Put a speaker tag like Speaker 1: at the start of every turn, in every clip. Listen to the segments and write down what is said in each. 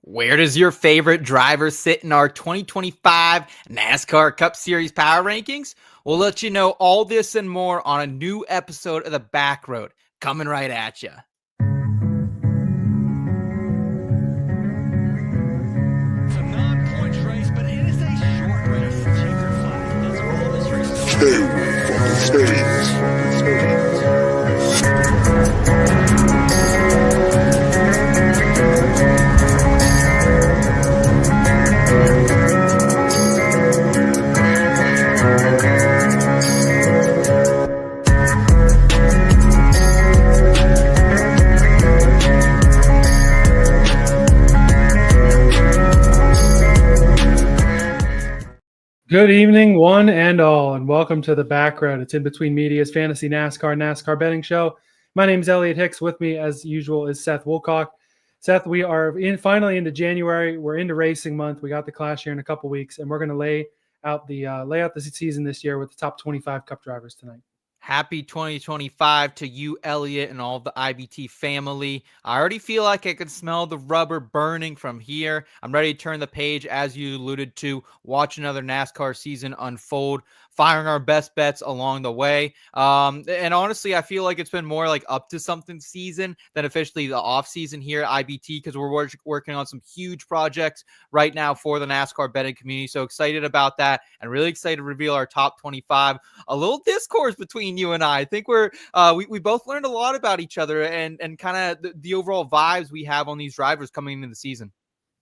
Speaker 1: Where does your favorite driver sit in our 2025 NASCAR Cup Series power rankings? We'll let you know all this and more on a new episode of the Backroad coming right at you.
Speaker 2: It's a non-points race, but it is a short race. Checker flag. That's all this race is.
Speaker 3: Stay from the stage.
Speaker 4: Good evening, one and all, and welcome to the Backroad. It's In Between Media's Fantasy NASCAR betting show. My name is Elliot Hicks. With me, as usual, is Seth Woolcock. Seth, we are finally into January. We're into racing month. We got the Clash here in a couple weeks, and we're going to lay out the season this year with the top 25 Cup drivers tonight.
Speaker 1: Happy 2025 to you, Elliot, and all the IBT family. I already feel like I can smell the rubber burning from here. I'm ready to turn the page, as you alluded to, watch another NASCAR season unfold, firing our best bets along the way. And honestly, I feel like it's been more like up to something season than officially the off season here at IBT, because we're working on some huge projects right now for the NASCAR betting community. So excited about that, and really excited to reveal our top 25. A little discourse between you and I think we both learned a lot about each other and kind of the overall vibes we have on these drivers coming into the season.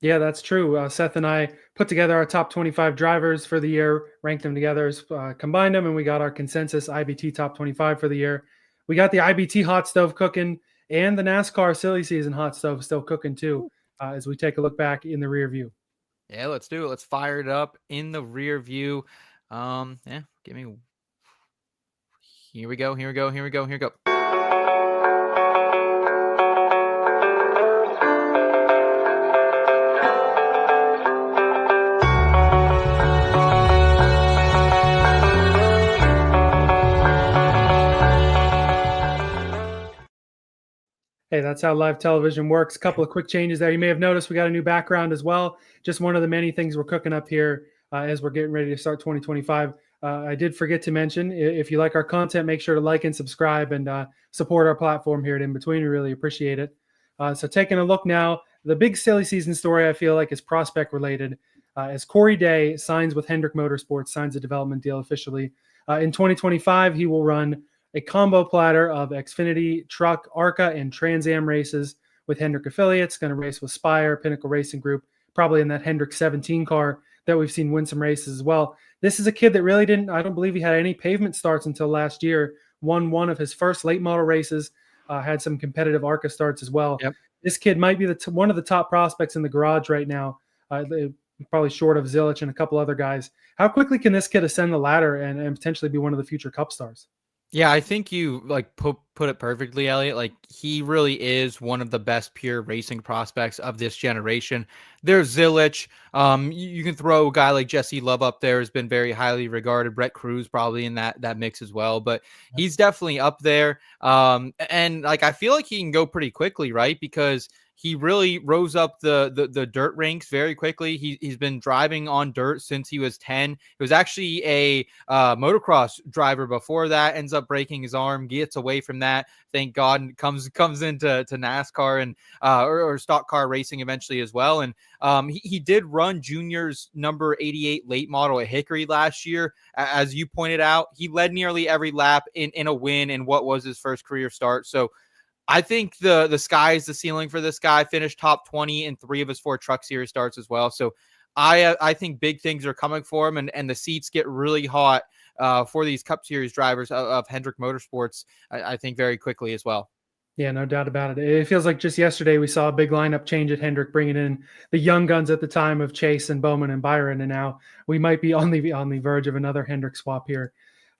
Speaker 4: Yeah, that's true. Seth and I put together our top 25 drivers for the year, ranked them together, combined them, and we got our consensus IBT top 25 for the year. We got the IBT hot stove cooking and the NASCAR silly season hot stove still cooking too, as we take a look back in the rear view.
Speaker 1: Yeah, let's do it. Let's fire it up in the rear view. Here we go.
Speaker 4: Hey, that's how live television works. A couple of quick changes there. You may have noticed we got a new background as well. Just one of the many things we're cooking up here as we're getting ready to start 2025. I did forget to mention, if you like our content, make sure to like and subscribe and support our platform here at In Between. We really appreciate it. So taking a look now, the big silly season story I feel like is prospect related. As Corey Day signs with Hendrick Motorsports, signs a development deal officially. In 2025, he will run a combo platter of Xfinity, Truck, ARCA, and Trans Am races with Hendrick affiliates. Going to race with Spire, Pinnacle Racing Group, probably in that Hendrick 17 car that we've seen win some races as well. This is a kid that really I don't believe he had any pavement starts until last year, won one of his first late model races, had some competitive ARCA starts as well.
Speaker 1: Yep.
Speaker 4: This kid might be one of the top prospects in the garage right now, probably short of Zilich and a couple other guys. How quickly can this kid ascend the ladder and potentially be one of the future Cup stars?
Speaker 1: Yeah, I think you put it perfectly, Elliot. Like, he really is one of the best pure racing prospects of this generation. There's Zilich. You can throw a guy like Jesse Love up there, has been very highly regarded. Brett Cruz probably in that mix as well, but he's definitely up there. And like, I feel like he can go pretty quickly, right? Because he really rose up the dirt ranks very quickly. He's been driving on dirt since he was 10. He was actually a motocross driver before that, ends up breaking his arm, gets away from that, thank God, and comes into NASCAR and or stock car racing eventually as well. And he did run juniors number 88 late model at Hickory last year. As you pointed out, he led nearly every lap in a win in what was his first career start. So I think the sky is the ceiling for this guy. Finished top 20 in 3 of his 4 Truck Series starts as well. So I think big things are coming for him, and the seats get really hot for these Cup Series drivers of Hendrick Motorsports, I think, very quickly as well.
Speaker 4: Yeah, no doubt about it. It feels like just yesterday we saw a big lineup change at Hendrick, bringing in the young guns at the time of Chase and Bowman and Byron, and now we might be on the verge of another Hendrick swap here.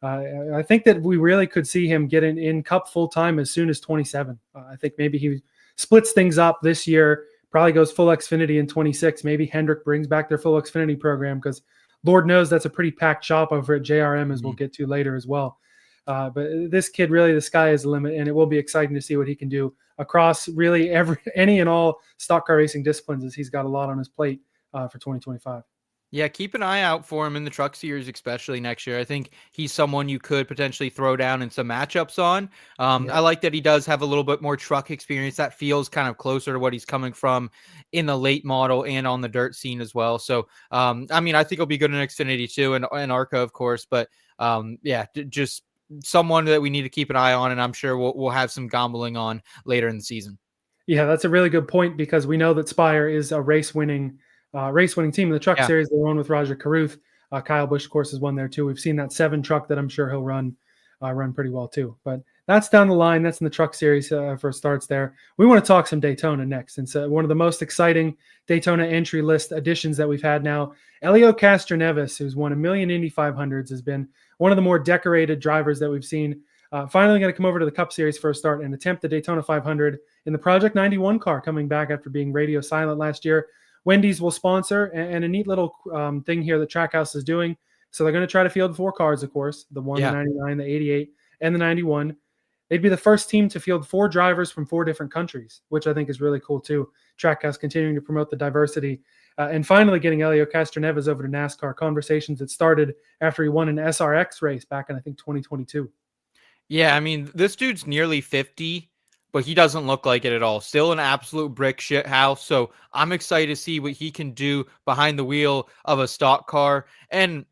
Speaker 4: I think that we really could see him get in Cup full time as soon as 27. I think maybe he splits things up this year, probably goes full Xfinity in 26. Maybe Hendrick brings back their full Xfinity program, because Lord knows that's a pretty packed shop over at JRM, as we'll get to later as well. But this kid, really, the sky is the limit, and it will be exciting to see what he can do across really any and all stock car racing disciplines, as he's got a lot on his plate for 2025.
Speaker 1: Yeah, keep an eye out for him in the Truck Series, especially next year. I think he's someone you could potentially throw down in some matchups on.
Speaker 4: Yeah.
Speaker 1: I like that he does have a little bit more truck experience that feels kind of closer to what he's coming from in the late model and on the dirt scene as well. So, I mean, I think he'll be good in Xfinity too, and ARCA, of course. But yeah, just someone that we need to keep an eye on, and I'm sure we'll have some gambling on later in the season.
Speaker 4: Yeah, that's a really good point, because we know that Spire is a race-winning team in the Truck Series. They won with Roger Carruth. Kyle Busch, of course, has won there too. We've seen that 7 truck that I'm sure he'll run pretty well too. But that's down the line. That's in the Truck Series for starts there. We want to talk some Daytona next. And so one of the most exciting Daytona entry list additions that we've had now, Helio Castroneves, who's won 1,000,000 Indy 500s, has been one of the more decorated drivers that we've seen. Finally going to come over to the Cup Series for a start and attempt the Daytona 500 in the Project 91 car, coming back after being radio silent last year. Wendy's will sponsor, and a neat little thing here that Trackhouse is doing. So they're going to try to field 4 cars, of course, the 1, the 99, the 88, and the 91. They'd be the first team to field 4 drivers from 4 different countries, which I think is really cool too. Trackhouse continuing to promote the diversity. And finally getting Helio Castroneves over to NASCAR, conversations that started after he won an SRX race back in, I think, 2022.
Speaker 1: Yeah, I mean, this dude's nearly 50, but he doesn't look like it at all. Still an absolute brick shit house. So I'm excited to see what he can do behind the wheel of a stock car. And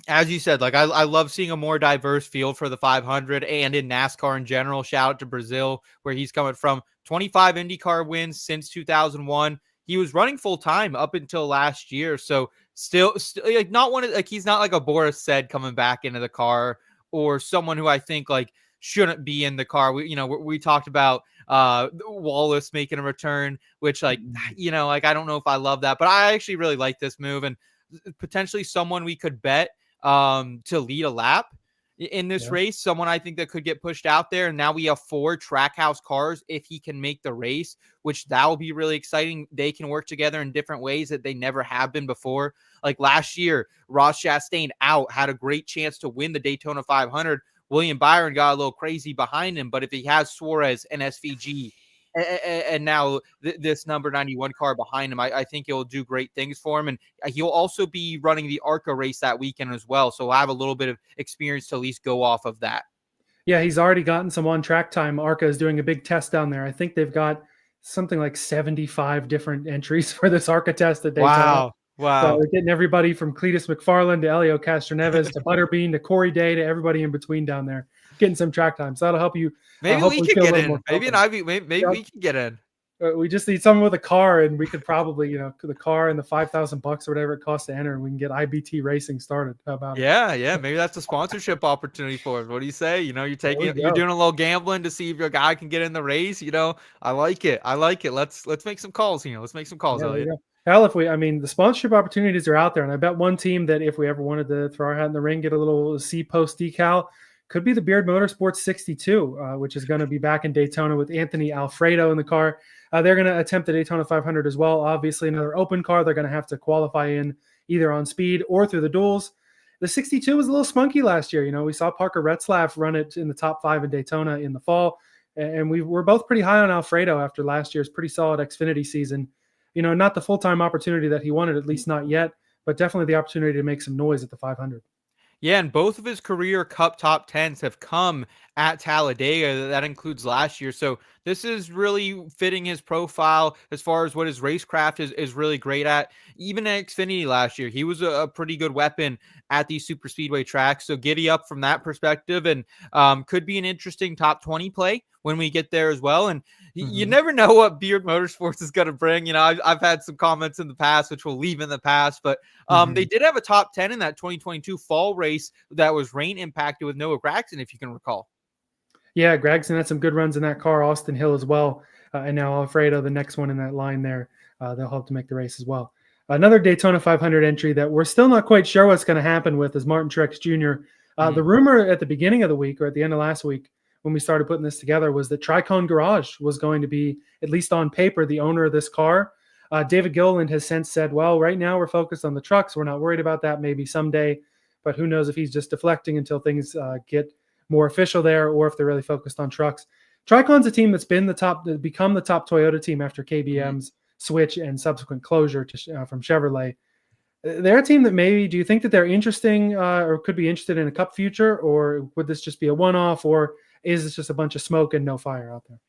Speaker 1: as you said, like I love seeing a more diverse field for the 500 and in NASCAR in general. Shout out to Brazil, where he's coming from. 25 IndyCar wins since 2001. He was running full time up until last year. So still like not one of, like, he's not like a Boris said coming back into the car, or someone who I think like shouldn't be in the car. We talked about Wallace making a return, which like, like I don't know if I love that, but I actually really like this move, and potentially someone we could bet to lead a lap in this race, someone I think that could get pushed out there. And now we have 4 Trackhouse cars if he can make the race, which that will be really exciting. They can work together in different ways that they never have been before. Like last year, Ross Chastain out, had a great chance to win the Daytona 500. William Byron got a little crazy behind him, but if he has Suarez and SVG and now this number 91 car behind him, I think he'll do great things for him. And he'll also be running the ARCA race that weekend as well. So I'll have a little bit of experience to at least go off of that.
Speaker 4: Yeah, he's already gotten some on-track time. ARCA is doing a big test down there. I think they've got something like 75 different entries for this ARCA test at Daytona.
Speaker 1: Wow.
Speaker 4: So we're getting everybody from Cletus McFarland to Helio Castroneves to Butterbean to Corey Day to everybody in between down there, getting some track time. So that'll help you.
Speaker 1: Maybe we can get in. Maybe we can get in.
Speaker 4: We just need someone with a car, and we could probably, the car and the $5,000 or whatever it costs to enter, and we can get IBT racing started. How about it?
Speaker 1: Yeah. Maybe that's a sponsorship opportunity for us. What do you say? You're you're doing a little gambling to see if your guy can get in the race. I like it. Let's make some calls here. Let's make some calls, Elliot.
Speaker 4: Hell, the sponsorship opportunities are out there, and I bet one team that if we ever wanted to throw our hat in the ring, get a little C-post decal, could be the Beard Motorsports 62, which is going to be back in Daytona with Anthony Alfredo in the car. They're going to attempt the Daytona 500 as well. Obviously, another open car. They're going to have to qualify in either on speed or through the duels. The 62 was a little spunky last year. We saw Parker Retzlaff run it in the top 5 in Daytona in the fall, and we were both pretty high on Alfredo after last year's pretty solid Xfinity season. Not the full-time opportunity that he wanted, at least not yet, but definitely the opportunity to make some noise at the 500.
Speaker 1: Yeah, and both of his career Cup top 10s have come at Talladega. That includes last year. So this is really fitting his profile as far as what his racecraft is really great at. Even at Xfinity last year, he was a pretty good weapon at these super speedway tracks. So giddy up from that perspective, and could be an interesting top 20 play when we get there as well. And you never know what Beard Motorsports is going to bring. I've had some comments in the past, which we'll leave in the past, but they did have a top 10 in that 2022 fall race that was rain impacted with Noah Gragson, if you can recall.
Speaker 4: Yeah, Gragson had some good runs in that car. Austin Hill as well. And now Alfredo, the next one in that line there, they'll help to make the race as well. Another Daytona 500 entry that we're still not quite sure what's going to happen with is Martin Truex Jr. The rumor at the beginning of the week, or at the end of last week, when we started putting this together, was that TRICON Garage was going to be, at least on paper, the owner of this car. David Gilliland has since said, well, right now we're focused on the trucks. We're not worried about that, maybe someday, but who knows if he's just deflecting until things get more official there, or if they're really focused on trucks. TRICON's a team that's become the top Toyota team after KBM's switch and subsequent closure from Chevrolet. They're a team that do you think that they're interesting or could be interested in a Cup future, or would this just be a one-off, or is this just a bunch of smoke and no fire out there?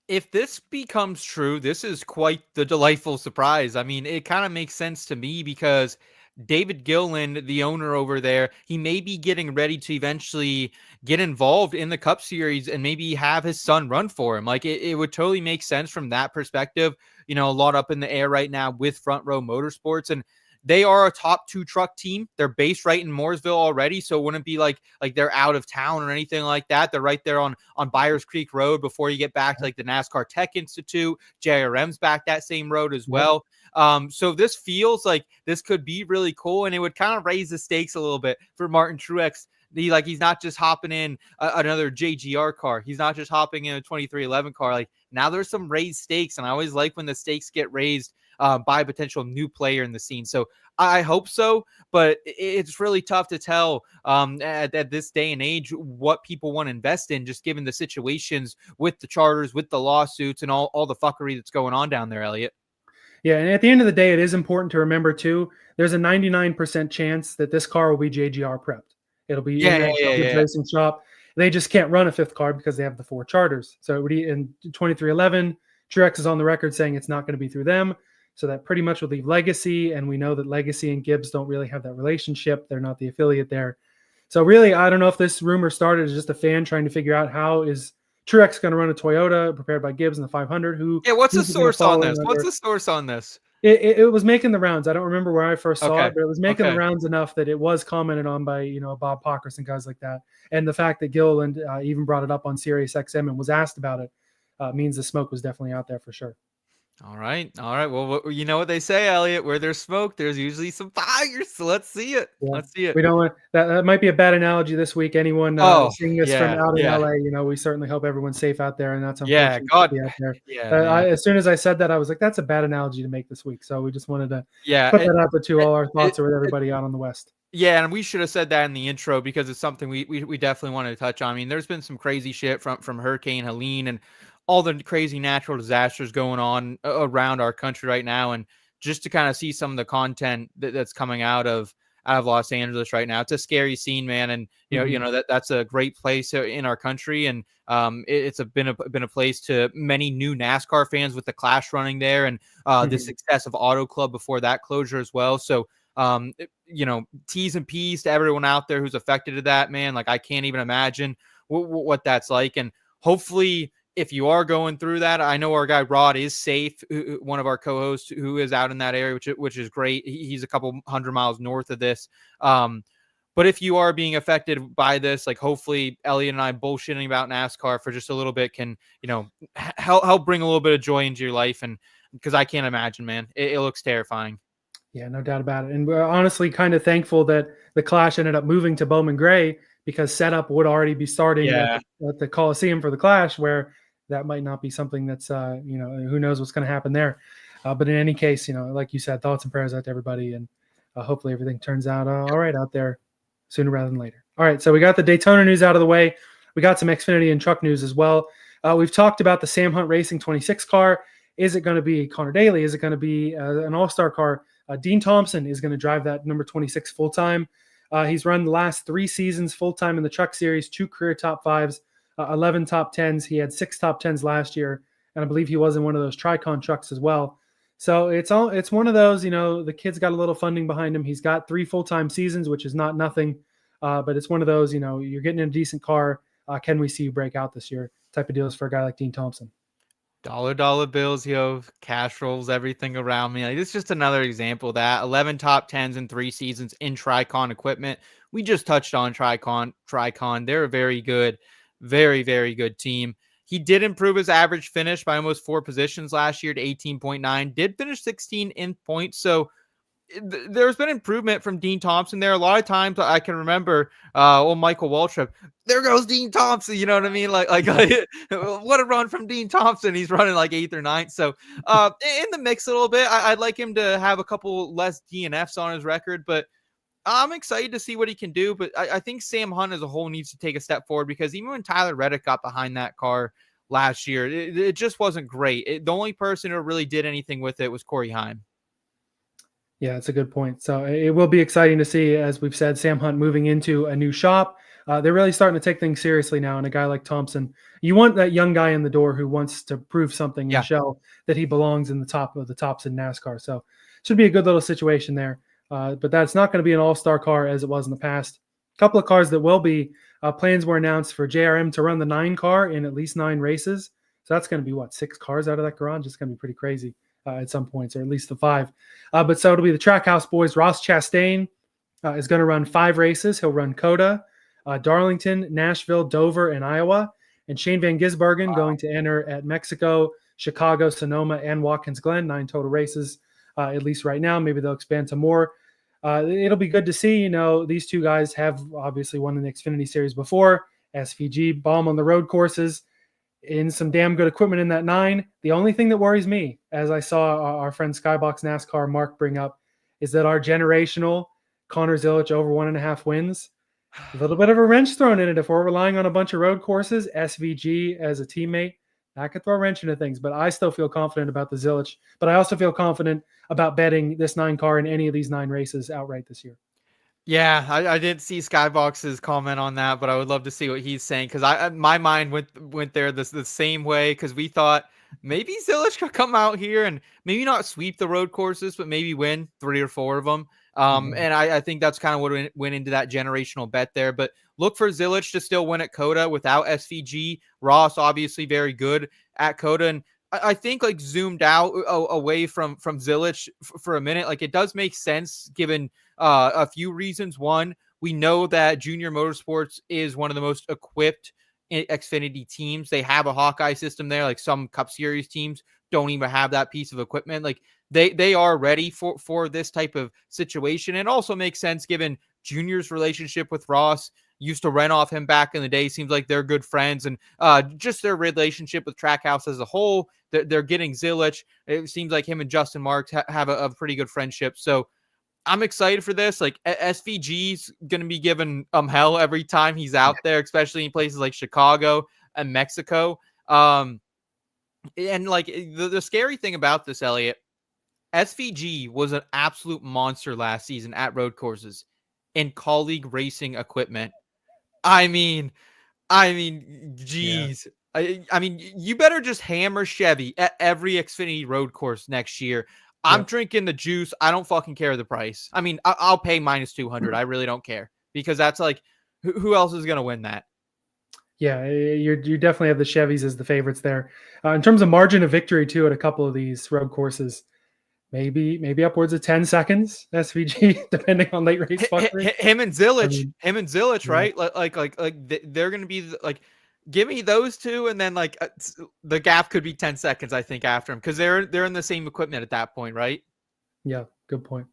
Speaker 1: If this becomes true, this is quite the delightful surprise. I mean, it kind of makes sense to me because David Gilliland, the owner over there, he may be getting ready to eventually get involved in the Cup Series and maybe have his son run for him. Like it would totally make sense from that perspective. A lot up in the air right now with Front Row Motorsports, and they are a top 2 truck team. They're based right in Mooresville already, so it wouldn't be like they're out of town or anything like that. They're right there on Byers Creek Road before you get back to like the NASCAR Tech Institute. JRM's back that same road as well. So this feels like this could be really cool, and it would kind of raise the stakes a little bit for Martin Truex. He's not just hopping in another JGR car. He's not just hopping in a 2311 car. Like now there's some raised stakes, and I always like when the stakes get raised by a potential new player in the scene. So I hope so, but it's really tough to tell at this day and age what people want to invest in, just given the situations with the charters, with the lawsuits, and all the fuckery that's going on down there, Elliot.
Speaker 4: Yeah, and at the end of the day, it is important to remember too, there's a 99% chance that this car will be JGR prepped. It'll be in the racing shop. They just can't run a 5th car because they have the 4 charters. So it would be in 2311, Truex is on the record saying it's not going to be through them. So that pretty much would leave Legacy, and we know that Legacy and Gibbs don't really have that relationship. They're not the affiliate there. So really, I don't know if this rumor started as just a fan trying to figure out how is Truex going to run a Toyota prepared by Gibbs in the 500.
Speaker 1: What's the source on this? What's the source on this?
Speaker 4: It was making the rounds. I don't remember where I first saw it, but it was making the rounds enough that it was commented on by Bob Pockers and guys like that. And the fact that Gilliland even brought it up on Sirius XM and was asked about it means the smoke was definitely out there for sure.
Speaker 1: All right. Well, you know what they say, Elliot, where there's smoke, there's usually some fire. So let's see it.
Speaker 4: Yeah.
Speaker 1: Let's see it.
Speaker 4: We don't want that might be a bad analogy this week. Anyone seeing us from out in LA, we certainly hope everyone's safe out there, and that's unfortunate to be out there. As soon as I said that, I was like, that's a bad analogy to make this week. So we just wanted to put that out there too. All our thoughts are with everybody out on the West.
Speaker 1: Yeah, and we should have said that in the intro because it's something we definitely wanted to touch on. I mean, there's been some crazy shit from Hurricane Helene and all the crazy natural disasters going on around our country right now, and just to kind of see some of the content that's coming out of Los Angeles right now, it's a scary scene, man. And that's a great place in our country, and it's been a place to many new NASCAR fans with the Clash running there, and the success of Auto Club before that closure as well. So T's and P's to everyone out there who's affected to that, man. Like I can't even imagine what that's like, and hopefully, if you are going through that, I know our guy Rod is safe, one of our co-hosts who is out in that area, which is great. He's a couple 100 miles north of this. But if you are being affected by this, like hopefully Elliot and I bullshitting about NASCAR for just a little bit can, help bring a little bit of joy into your life. And because I can't imagine, man, it looks terrifying.
Speaker 4: Yeah, no doubt about it. And we're honestly kind of thankful that the Clash ended up moving to Bowman Gray, because setup would already be starting at the Coliseum for the Clash, where that might not be something that's, who knows what's going to happen there. But in any case, like you said, thoughts and prayers out to everybody. And hopefully everything turns out all right out there sooner rather than later. All right, so we got the Daytona news out of the way. We got some Xfinity and truck news as well. We've talked about the Sam Hunt Racing 26 car. Is it going to be Connor Daly? Is it going to be an all-star car? Dean Thompson is going to drive that number 26 full-time. He's run the last 3 seasons full-time in the Truck Series, 2 career top 5s. 11 top 10s. He had 6 top 10s last year, and I believe he was in one of those TRICON trucks as well. So it's one of those, the kid's got a little funding behind him. He's got 3 full-time seasons, which is not nothing, but it's one of those, you're getting in a decent car. Can we see you break out this year type of deals for a guy like Dean Thompson?
Speaker 1: Dollar bills, cash rolls, everything around me. Like, it's just another example of that. 11 top 10s in 3 seasons in TRICON equipment. We just touched on TRICON. They're a very good, very, very good team. He did improve his average finish by almost 4 positions last year to 18.9. Did finish 16 in points. So there's been improvement from Dean Thompson there. A lot of times I can remember Michael Waltrip, there goes Dean Thompson, you know what I mean? Like what a run from Dean Thompson. He's running like 8th or 9th. So in the mix a little bit, I'd like him to have a couple less DNFs on his record, but I'm excited to see what he can do, but I think Sam Hunt as a whole needs to take a step forward, because even when Tyler Reddick got behind that car last year, it just wasn't great. The only person who really did anything with it was Corey Heim.
Speaker 4: Yeah, that's a good point. So it will be exciting to see, as we've said, Sam Hunt moving into a new shop. They're really starting to take things seriously now. And a guy like Thompson, you want that young guy in the door who wants to prove something
Speaker 1: Yeah.
Speaker 4: and show that he belongs in the top of the tops in NASCAR. So should be a good little situation there. But that's not going to be an all-star car as it was in the past. A couple of cars that will be, plans were announced for JRM to run the 9 car in at least 9 races. So that's going to be, 6 cars out of that garage? It's going to be pretty crazy at some points, or at least the 5. But so it'll be the Trackhouse boys. Ross Chastain is going to run 5 races. He'll run COTA, Darlington, Nashville, Dover, and Iowa. And Shane Van Gisbergen going to enter at Mexico, Chicago, Sonoma, and Watkins Glen. 9 total races, at least right now. Maybe they'll expand to more. It'll be good to see. These 2 guys have obviously won the Xfinity Series before. SVG, bomb on the road courses, in some damn good equipment in that 9. The only thing that worries me, as I saw our friend Skybox NASCAR Mark bring up, is that our generational Connor Zilic over 1.5 wins, a little bit of a wrench thrown in it. If we're relying on a bunch of road courses, SVG as a teammate, that could throw a wrench into things. But I still feel confident about the Zilic. But I also feel confident about betting this 9 car in any of these 9 races outright this year.
Speaker 1: Yeah, I did see Skybox's comment on that, but I would love to see what he's saying, because my mind went there the same way, because we thought maybe Zilic could come out here and maybe not sweep the road courses, but maybe win 3 or 4 of them. And I think that's kind of what went into that generational bet there. But look for Zilic to still win at COTA without SVG. Ross obviously very good at COTA, and I think like zoomed out away from Zilic for a minute, like it does make sense given a few reasons. One, we know that Junior Motorsports is one of the most equipped Xfinity teams. They have a Hawkeye system there. Like some Cup Series teams don't even have that piece of equipment. Like they are ready for this type of situation. And also makes sense given Junior's relationship with Ross. Used to rent off him back in the day. Seems like they're good friends, and just their relationship with Trackhouse as a whole. They're getting Zilic. It seems like him and Justin Marks have a pretty good friendship. So I'm excited for this. Like SVG's going to be given hell every time he's out there, especially in places like Chicago and Mexico. And like the scary thing about this, Elliot, SVG was an absolute monster last season at road courses in colleague racing equipment. I mean, geez. Yeah. I mean, you better just hammer Chevy at every Xfinity road course next year. I'm drinking the juice. I don't fucking care the price. I mean, I'll pay minus 200. I really don't care, because that's like, who else is going to win that?
Speaker 4: Yeah, you definitely have the Chevys as the favorites there. In terms of margin of victory, too, at a couple of these road courses, maybe upwards of 10 seconds SVG, depending on late race.
Speaker 1: Him and Zilic, right? Like they're going to be like, give me those 2, and then like the gap could be 10 seconds, I think, after him, because they're in the same equipment at that point, right?
Speaker 4: Yeah, good point.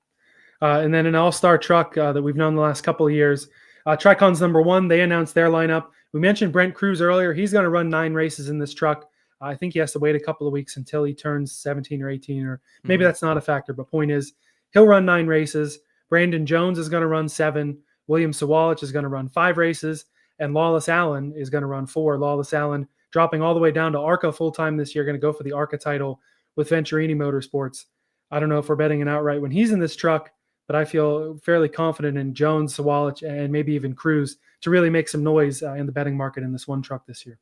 Speaker 4: And then an all-star truck that we've known the last couple of years, TRICON's number 1. They announced their lineup. We mentioned Brent Cruz earlier. He's going to run 9 races in this truck. I think he has to wait a couple of weeks until he turns 17 or 18, or maybe that's not a factor. But point is, he'll run 9 races. Brandon Jones is going to run 7. William Sawalich is going to run 5 races. And Lawless Allen is going to run 4. Lawless Allen dropping all the way down to ARCA full-time this year, going to go for the ARCA title with Venturini Motorsports. I don't know if we're betting an outright when he's in this truck, but I feel fairly confident in Jones, Sawalich, and maybe even Cruz to really make some noise in the betting market in this one truck this year.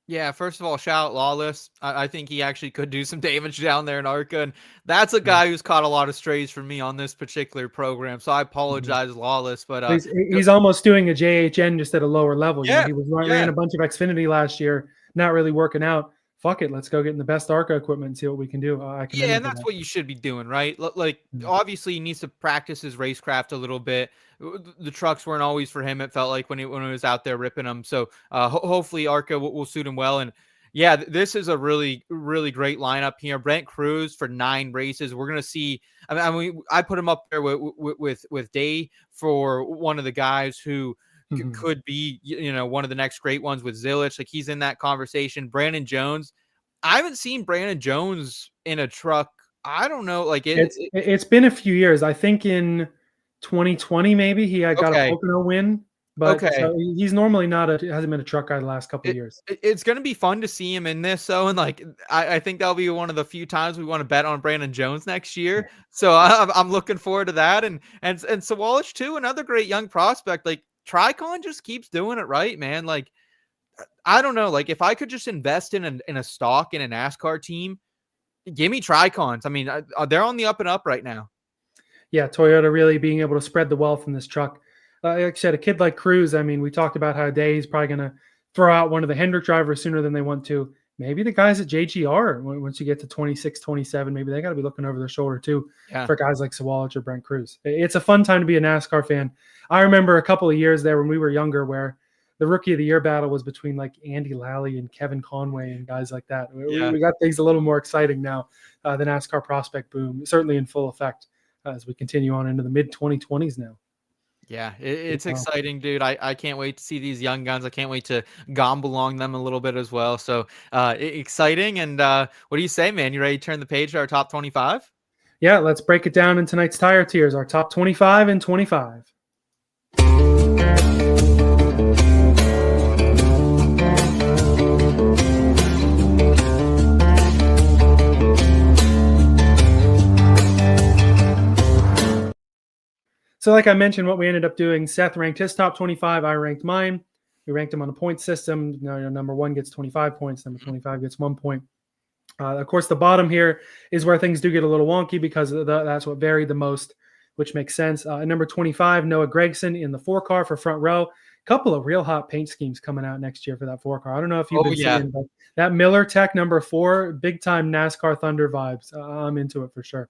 Speaker 1: Yeah, first of all, shout out Lawless. I think he actually could do some damage down there in ARCA, and that's a guy who's caught a lot of strays from me on this particular program, so I apologize, Lawless. But
Speaker 4: he's almost doing a JHN just at a lower level.
Speaker 1: Yeah,
Speaker 4: he was ran a bunch of Xfinity last year, not really working out. Fuck it, let's go get in the best ARCA equipment and see what we can do.
Speaker 1: And that's what you should be doing, right? Like, obviously, he needs to practice his racecraft a little bit. The trucks weren't always for him, it felt like, when he was out there ripping them. So hopefully ARCA will suit him well. And yeah, this is a really, really great lineup here. Brent Cruz for 9 races. We're going to see, I put him up there with Day for one of the guys who could be, one of the next great ones with Zilic. Like, he's in that conversation. Brandon Jones. I haven't seen Brandon Jones in a truck. I don't know. Like
Speaker 4: it's been a few years. I think in 2020 maybe he had got a
Speaker 1: Okay.
Speaker 4: Pocono win, but
Speaker 1: Okay.
Speaker 4: so he's normally not hasn't been a truck guy the last couple of years.
Speaker 1: It's going to be fun to see him in this. So, and like, I think that'll be one of the few times we want to bet on Brandon Jones next year. So I'm looking forward to that. And so Wallace too, another great young prospect. Like TRICON just keeps doing it right, man. Like, I don't know. Like if I could just invest in a stock in a NASCAR team, give me TRICONs. I mean, they're on the up and up right now.
Speaker 4: Yeah, Toyota really being able to spread the wealth in this truck. Like I said, a kid like Cruz, I mean, we talked about how Day is probably going to throw out one of the Hendrick drivers sooner than they want to. Maybe the guys at JGR, once you get to 26, 27, maybe they got to be looking over their shoulder too for guys like Sawallich or Brent Cruz. It's a fun time to be a NASCAR fan. I remember a couple of years there when we were younger where the Rookie of the Year battle was between like Andy Lally and Kevin Conway and guys like that. We got things a little more exciting now. The NASCAR prospect boom, certainly in full effect as we continue on into the mid-2020s now.
Speaker 1: Yeah, it's exciting, dude. I can't wait to see these young guns. I can't wait to gomble along them a little bit as well. So exciting. And what do you say, man? You ready to turn the page to our top 25?
Speaker 4: Yeah, let's break it down in tonight's tire tiers, our top 25 and 25. So like I mentioned, what we ended up doing, Seth ranked his top 25. I ranked mine. We ranked them on a point system. Now, number 1 gets 25 points. Number 25 gets 1 point. Of course, the bottom here is where things do get a little wonky because that's what varied the most, which makes sense. At number 25, Noah Gragson in the 4-car for front row. Couple of real hot paint schemes coming out next year for that 4-car. I don't know if you've been seeing, but that Miller Tech number 4, big time NASCAR Thunder vibes. I'm into it for sure.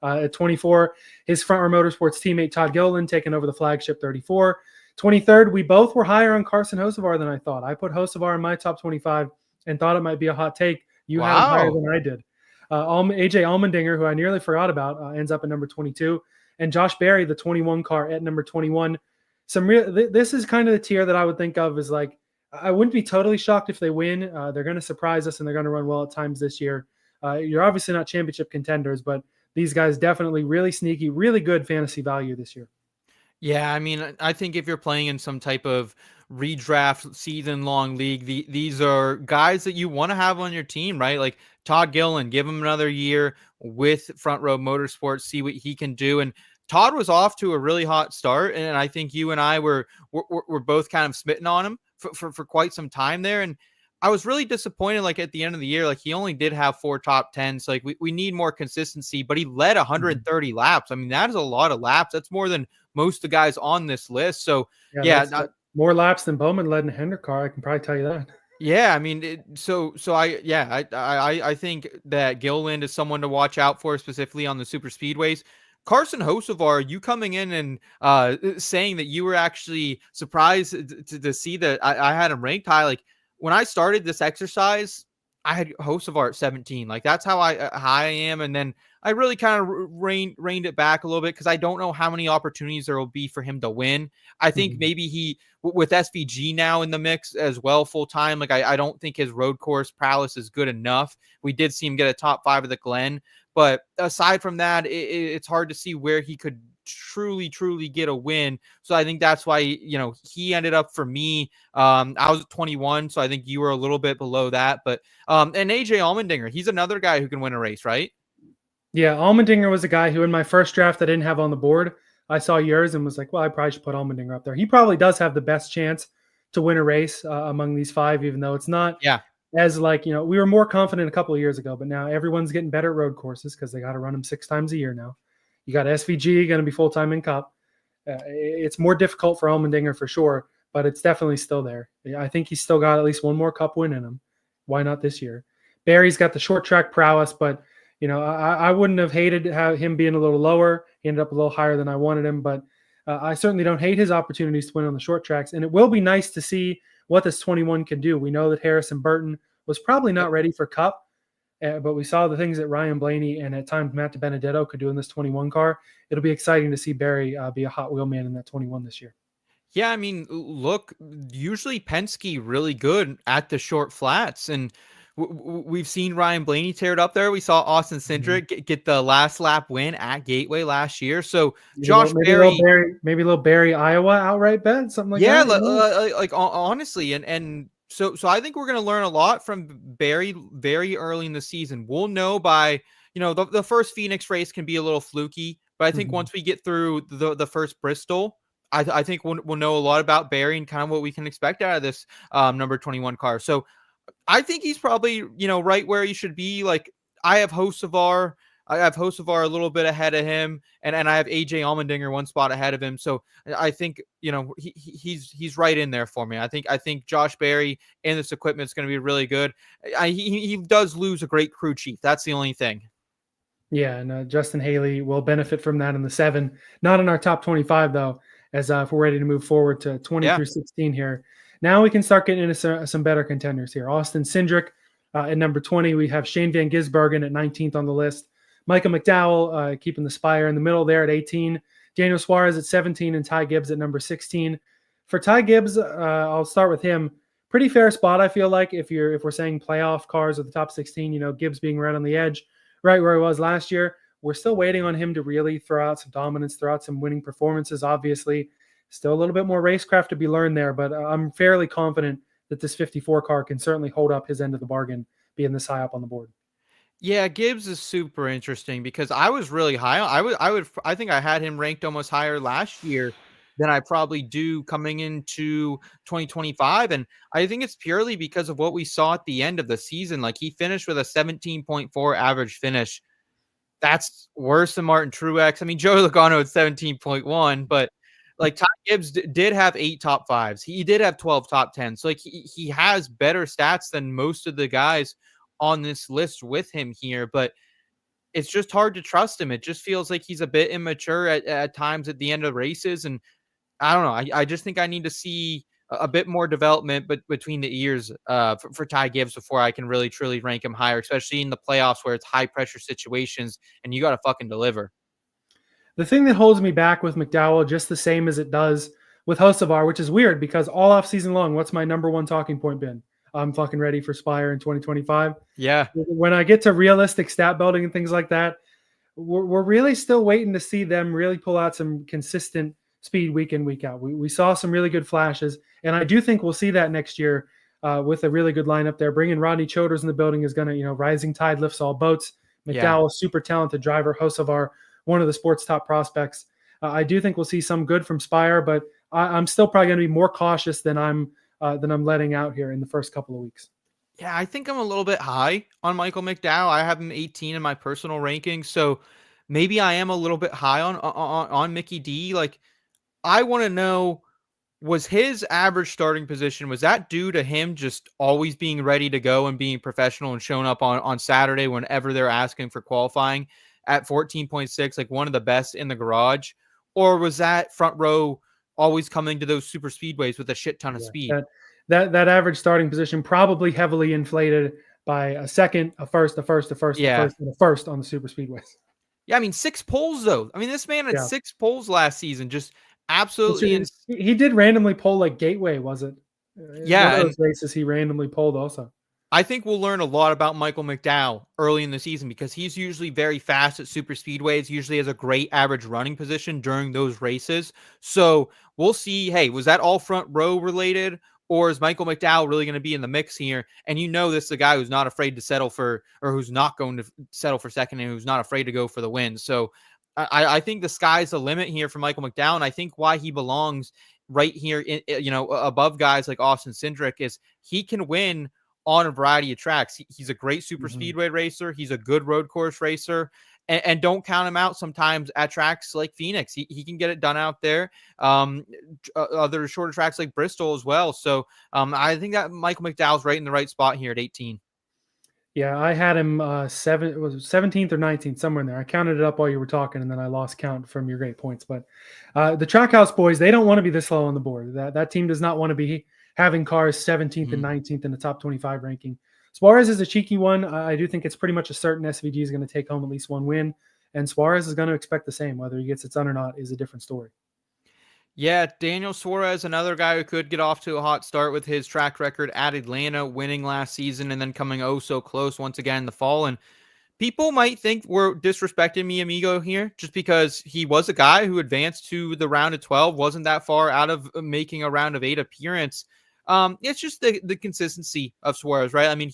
Speaker 4: At 24, his Front Row Motorsports teammate Todd Gilliland taking over the flagship 34. 23rd, we both were higher on Carson Hocevar than I thought. I put Hocevar in my top 25 and thought it might be a hot take. You had him higher than I did. AJ Allmendinger, who I nearly forgot about, ends up at number 22. And Josh Berry, the 21 car, at number 21. This is kind of the tier that I would think of as like, I wouldn't be totally shocked if they win. They're going to surprise us and they're going to run well at times this year. You're obviously not championship contenders, but these guys definitely really sneaky, really good fantasy value this year.
Speaker 1: Yeah, I mean, I think if you're playing in some type of redraft season-long league, these are guys that you want to have on your team, right? Like Todd Gilliland, give him another year with Front Row Motorsports, see what he can do. And Todd was off to a really hot start, and I think you and I were both kind of smitten on him for quite some time there. And I was really disappointed, like at the end of the year, like he only did have 4 top 10s. Like we need more consistency, but he led 130 laps. I mean, that is a lot of laps. That's more than most of the guys on this list. So
Speaker 4: more laps than Bowman led in a Hendrick car. I can probably tell you that.
Speaker 1: Yeah, I mean, I think that Gilliland is someone to watch out for, specifically on the super speedways. Carson Hocevar, you coming in and saying that you were actually surprised to see that I had him ranked high. Like when I started this exercise, I had Hocevar at 17. Like that's how high I am. And then I really kind of reined it back a little bit because I don't know how many opportunities there will be for him to win. I think maybe he, with SVG now in the mix as well full time, like I don't think his road course prowess is good enough. We did see him get a top 5 of the Glen. But aside from that, it's hard to see where he could truly get a win. So I think that's why, he ended up for me. I was at 21, so I think you were a little bit below that. But and AJ Allmendinger, he's another guy who can win a race, right?
Speaker 4: Yeah, Allmendinger was a guy who in my first draft I didn't have on the board. I saw yours and was like, well, I probably should put Allmendinger up there. He probably does have the best chance to win a race among these 5, even though it's not as like, we were more confident a couple of years ago, but now everyone's getting better at road courses because they got to run them 6 times a year now. You got SVG going to be full-time in Cup. It's more difficult for Allmendinger for sure, but it's definitely still there. I think he's still got at least one more Cup win in him. Why not this year? Barry's got the short track prowess, but I wouldn't have hated him being a little lower. He ended up a little higher than I wanted him, but I certainly don't hate his opportunities to win on the short tracks. And it will be nice to see what this 21 can do. We know that Harrison Burton was probably not ready for Cup, but we saw the things that Ryan Blaney and at times Matt DiBenedetto could do in this 21 car. It'll be exciting to see Barry be a hot wheel man in that 21 this year.
Speaker 1: Yeah, I mean, look, usually Penske really good at the short flats, and We've seen Ryan Blaney tear it up there. We saw Austin Cindric get the last lap win at Gateway last year. So Josh Berry,
Speaker 4: maybe a little Barry Iowa outright bet, something like
Speaker 1: yeah,
Speaker 4: that.
Speaker 1: honestly, and so I think we're going to learn a lot from Barry very early in the season. We'll know by the first Phoenix race can be a little fluky, but I think once we get through the first Bristol, I think we'll know a lot about Barry and kind of what we can expect out of this number 21 car. So I think he's probably, right where he should be. Like I have Hocevar a little bit ahead of him, and I have AJ Allmendinger one spot ahead of him. So I think, he's right in there for me. I think Josh Berry and this equipment is going to be really good. He does lose a great crew chief. That's the only thing.
Speaker 4: Yeah, and Justin Haley will benefit from that in the 7. Not in our top 25 though, as if we're ready to move forward to 20 through 16 here. Now we can start getting into some better contenders here. Austin Cindric at number 20. We have Shane Van Gisbergen at 19th on the list. Michael McDowell keeping the Spire in the middle there at 18. Daniel Suarez at 17 and Ty Gibbs at number 16. For Ty Gibbs, I'll start with him. Pretty fair spot, I feel like, if we're saying playoff cars of the top 16, Gibbs being right on the edge, right where he was last year. We're still waiting on him to really throw out some dominance, throw out some winning performances, obviously. Still a little bit more racecraft to be learned there, but I'm fairly confident that this 54 car can certainly hold up his end of the bargain, being this high up on the board.
Speaker 1: Yeah, Gibbs is super interesting because I was really high. I think I had him ranked almost higher last year than I probably do coming into 2025. And I think it's purely because of what we saw at the end of the season. Like he finished with a 17.4 average finish. That's worse than Martin Truex. I mean, Joey Logano at 17.1, but like Ty Gibbs did have 8 top 5s. He did have 12 top 10s. So like he has better stats than most of the guys on this list with him here, but it's just hard to trust him. It just feels like he's a bit immature at times at the end of races. And I don't know. I just think I need to see a bit more development between the ears for Ty Gibbs before I can really truly rank him higher, especially in the playoffs where it's high pressure situations and you got to fucking deliver.
Speaker 4: The thing that holds me back with McDowell, just the same as it does with Hocevar, which is weird because all off season long, what's my number one talking point been? I'm fucking ready for Spire in 2025.
Speaker 1: Yeah.
Speaker 4: When I get to realistic stat building and things like that, we're really still waiting to see them really pull out some consistent speed week in, week out. We saw some really good flashes, and I do think we'll see that next year with a really good lineup there. Bringing Rodney Choders in the building is going to, rising tide lifts all boats. McDowell, super talented driver. Hocevar, one of the sport's top prospects. I do think we'll see some good from Spire, but I'm still probably going to be more cautious than I'm letting out here in the first couple of weeks.
Speaker 1: Yeah, I think I'm a little bit high on Michael McDowell. I have him 18 in my personal rankings, so maybe I am a little bit high on Mickey D. Like, I want to know, was his average starting position, was that due to him just always being ready to go and being professional and showing up on Saturday whenever they're asking for qualifying at 14.6, like one of the best in the garage? Or was that front row always coming to those super speedways with a shit ton of speed?
Speaker 4: That average starting position probably heavily inflated by a second, a first, and a first on the super speedways.
Speaker 1: Yeah, I mean, 6 poles though. I mean, this man had 6 poles last season, just absolutely.
Speaker 4: He did randomly pole like Gateway, was it?
Speaker 1: Yeah,
Speaker 4: one of those races he randomly poled also.
Speaker 1: I think we'll learn a lot about Michael McDowell early in the season because he's usually very fast at super speedways, usually has a great average running position during those races. So we'll see, hey, was that all front row related, or is Michael McDowell really going to be in the mix here? And this is a guy who's not afraid to settle for, or who's not going to settle for second and who's not afraid to go for the win. So I think the sky's the limit here for Michael McDowell. And I think why he belongs right here, above guys like Austin Cindric is he can win on a variety of tracks. He's a great super speedway racer. He's a good road course racer, and don't count him out sometimes at tracks like Phoenix. He can get it done out there. Other shorter tracks like Bristol as well. So I think that Michael McDowell's right in the right spot here at 18.
Speaker 4: Yeah, I had him 17th or 19th, somewhere in there. I counted it up while you were talking, and then I lost count from your great points. But the Trackhouse boys, they don't want to be this low on the board. That team does not want to be having cars 17th and 19th in the top 25 ranking. Suarez is a cheeky one. I do think it's pretty much a certain SVG is going to take home at least one win, and Suarez is going to expect the same. Whether he gets it done or not is a different story.
Speaker 1: Yeah, Daniel Suarez, another guy who could get off to a hot start with his track record at Atlanta, winning last season and then coming oh so close once again in the fall. And people might think we're disrespecting mi amigo here just because he was a guy who advanced to the round of 12, wasn't that far out of making a round of 8 appearance. It's just the consistency of Suarez, right? I mean,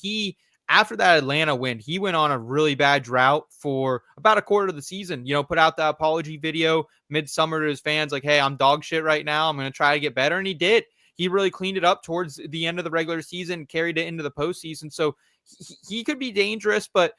Speaker 1: after that Atlanta win, he went on a really bad drought for about a quarter of the season, put out the apology video midsummer to his fans like, hey, I'm dog shit right now. I'm going to try to get better. And he did. He really cleaned it up towards the end of the regular season, carried it into the postseason. So he could be dangerous, but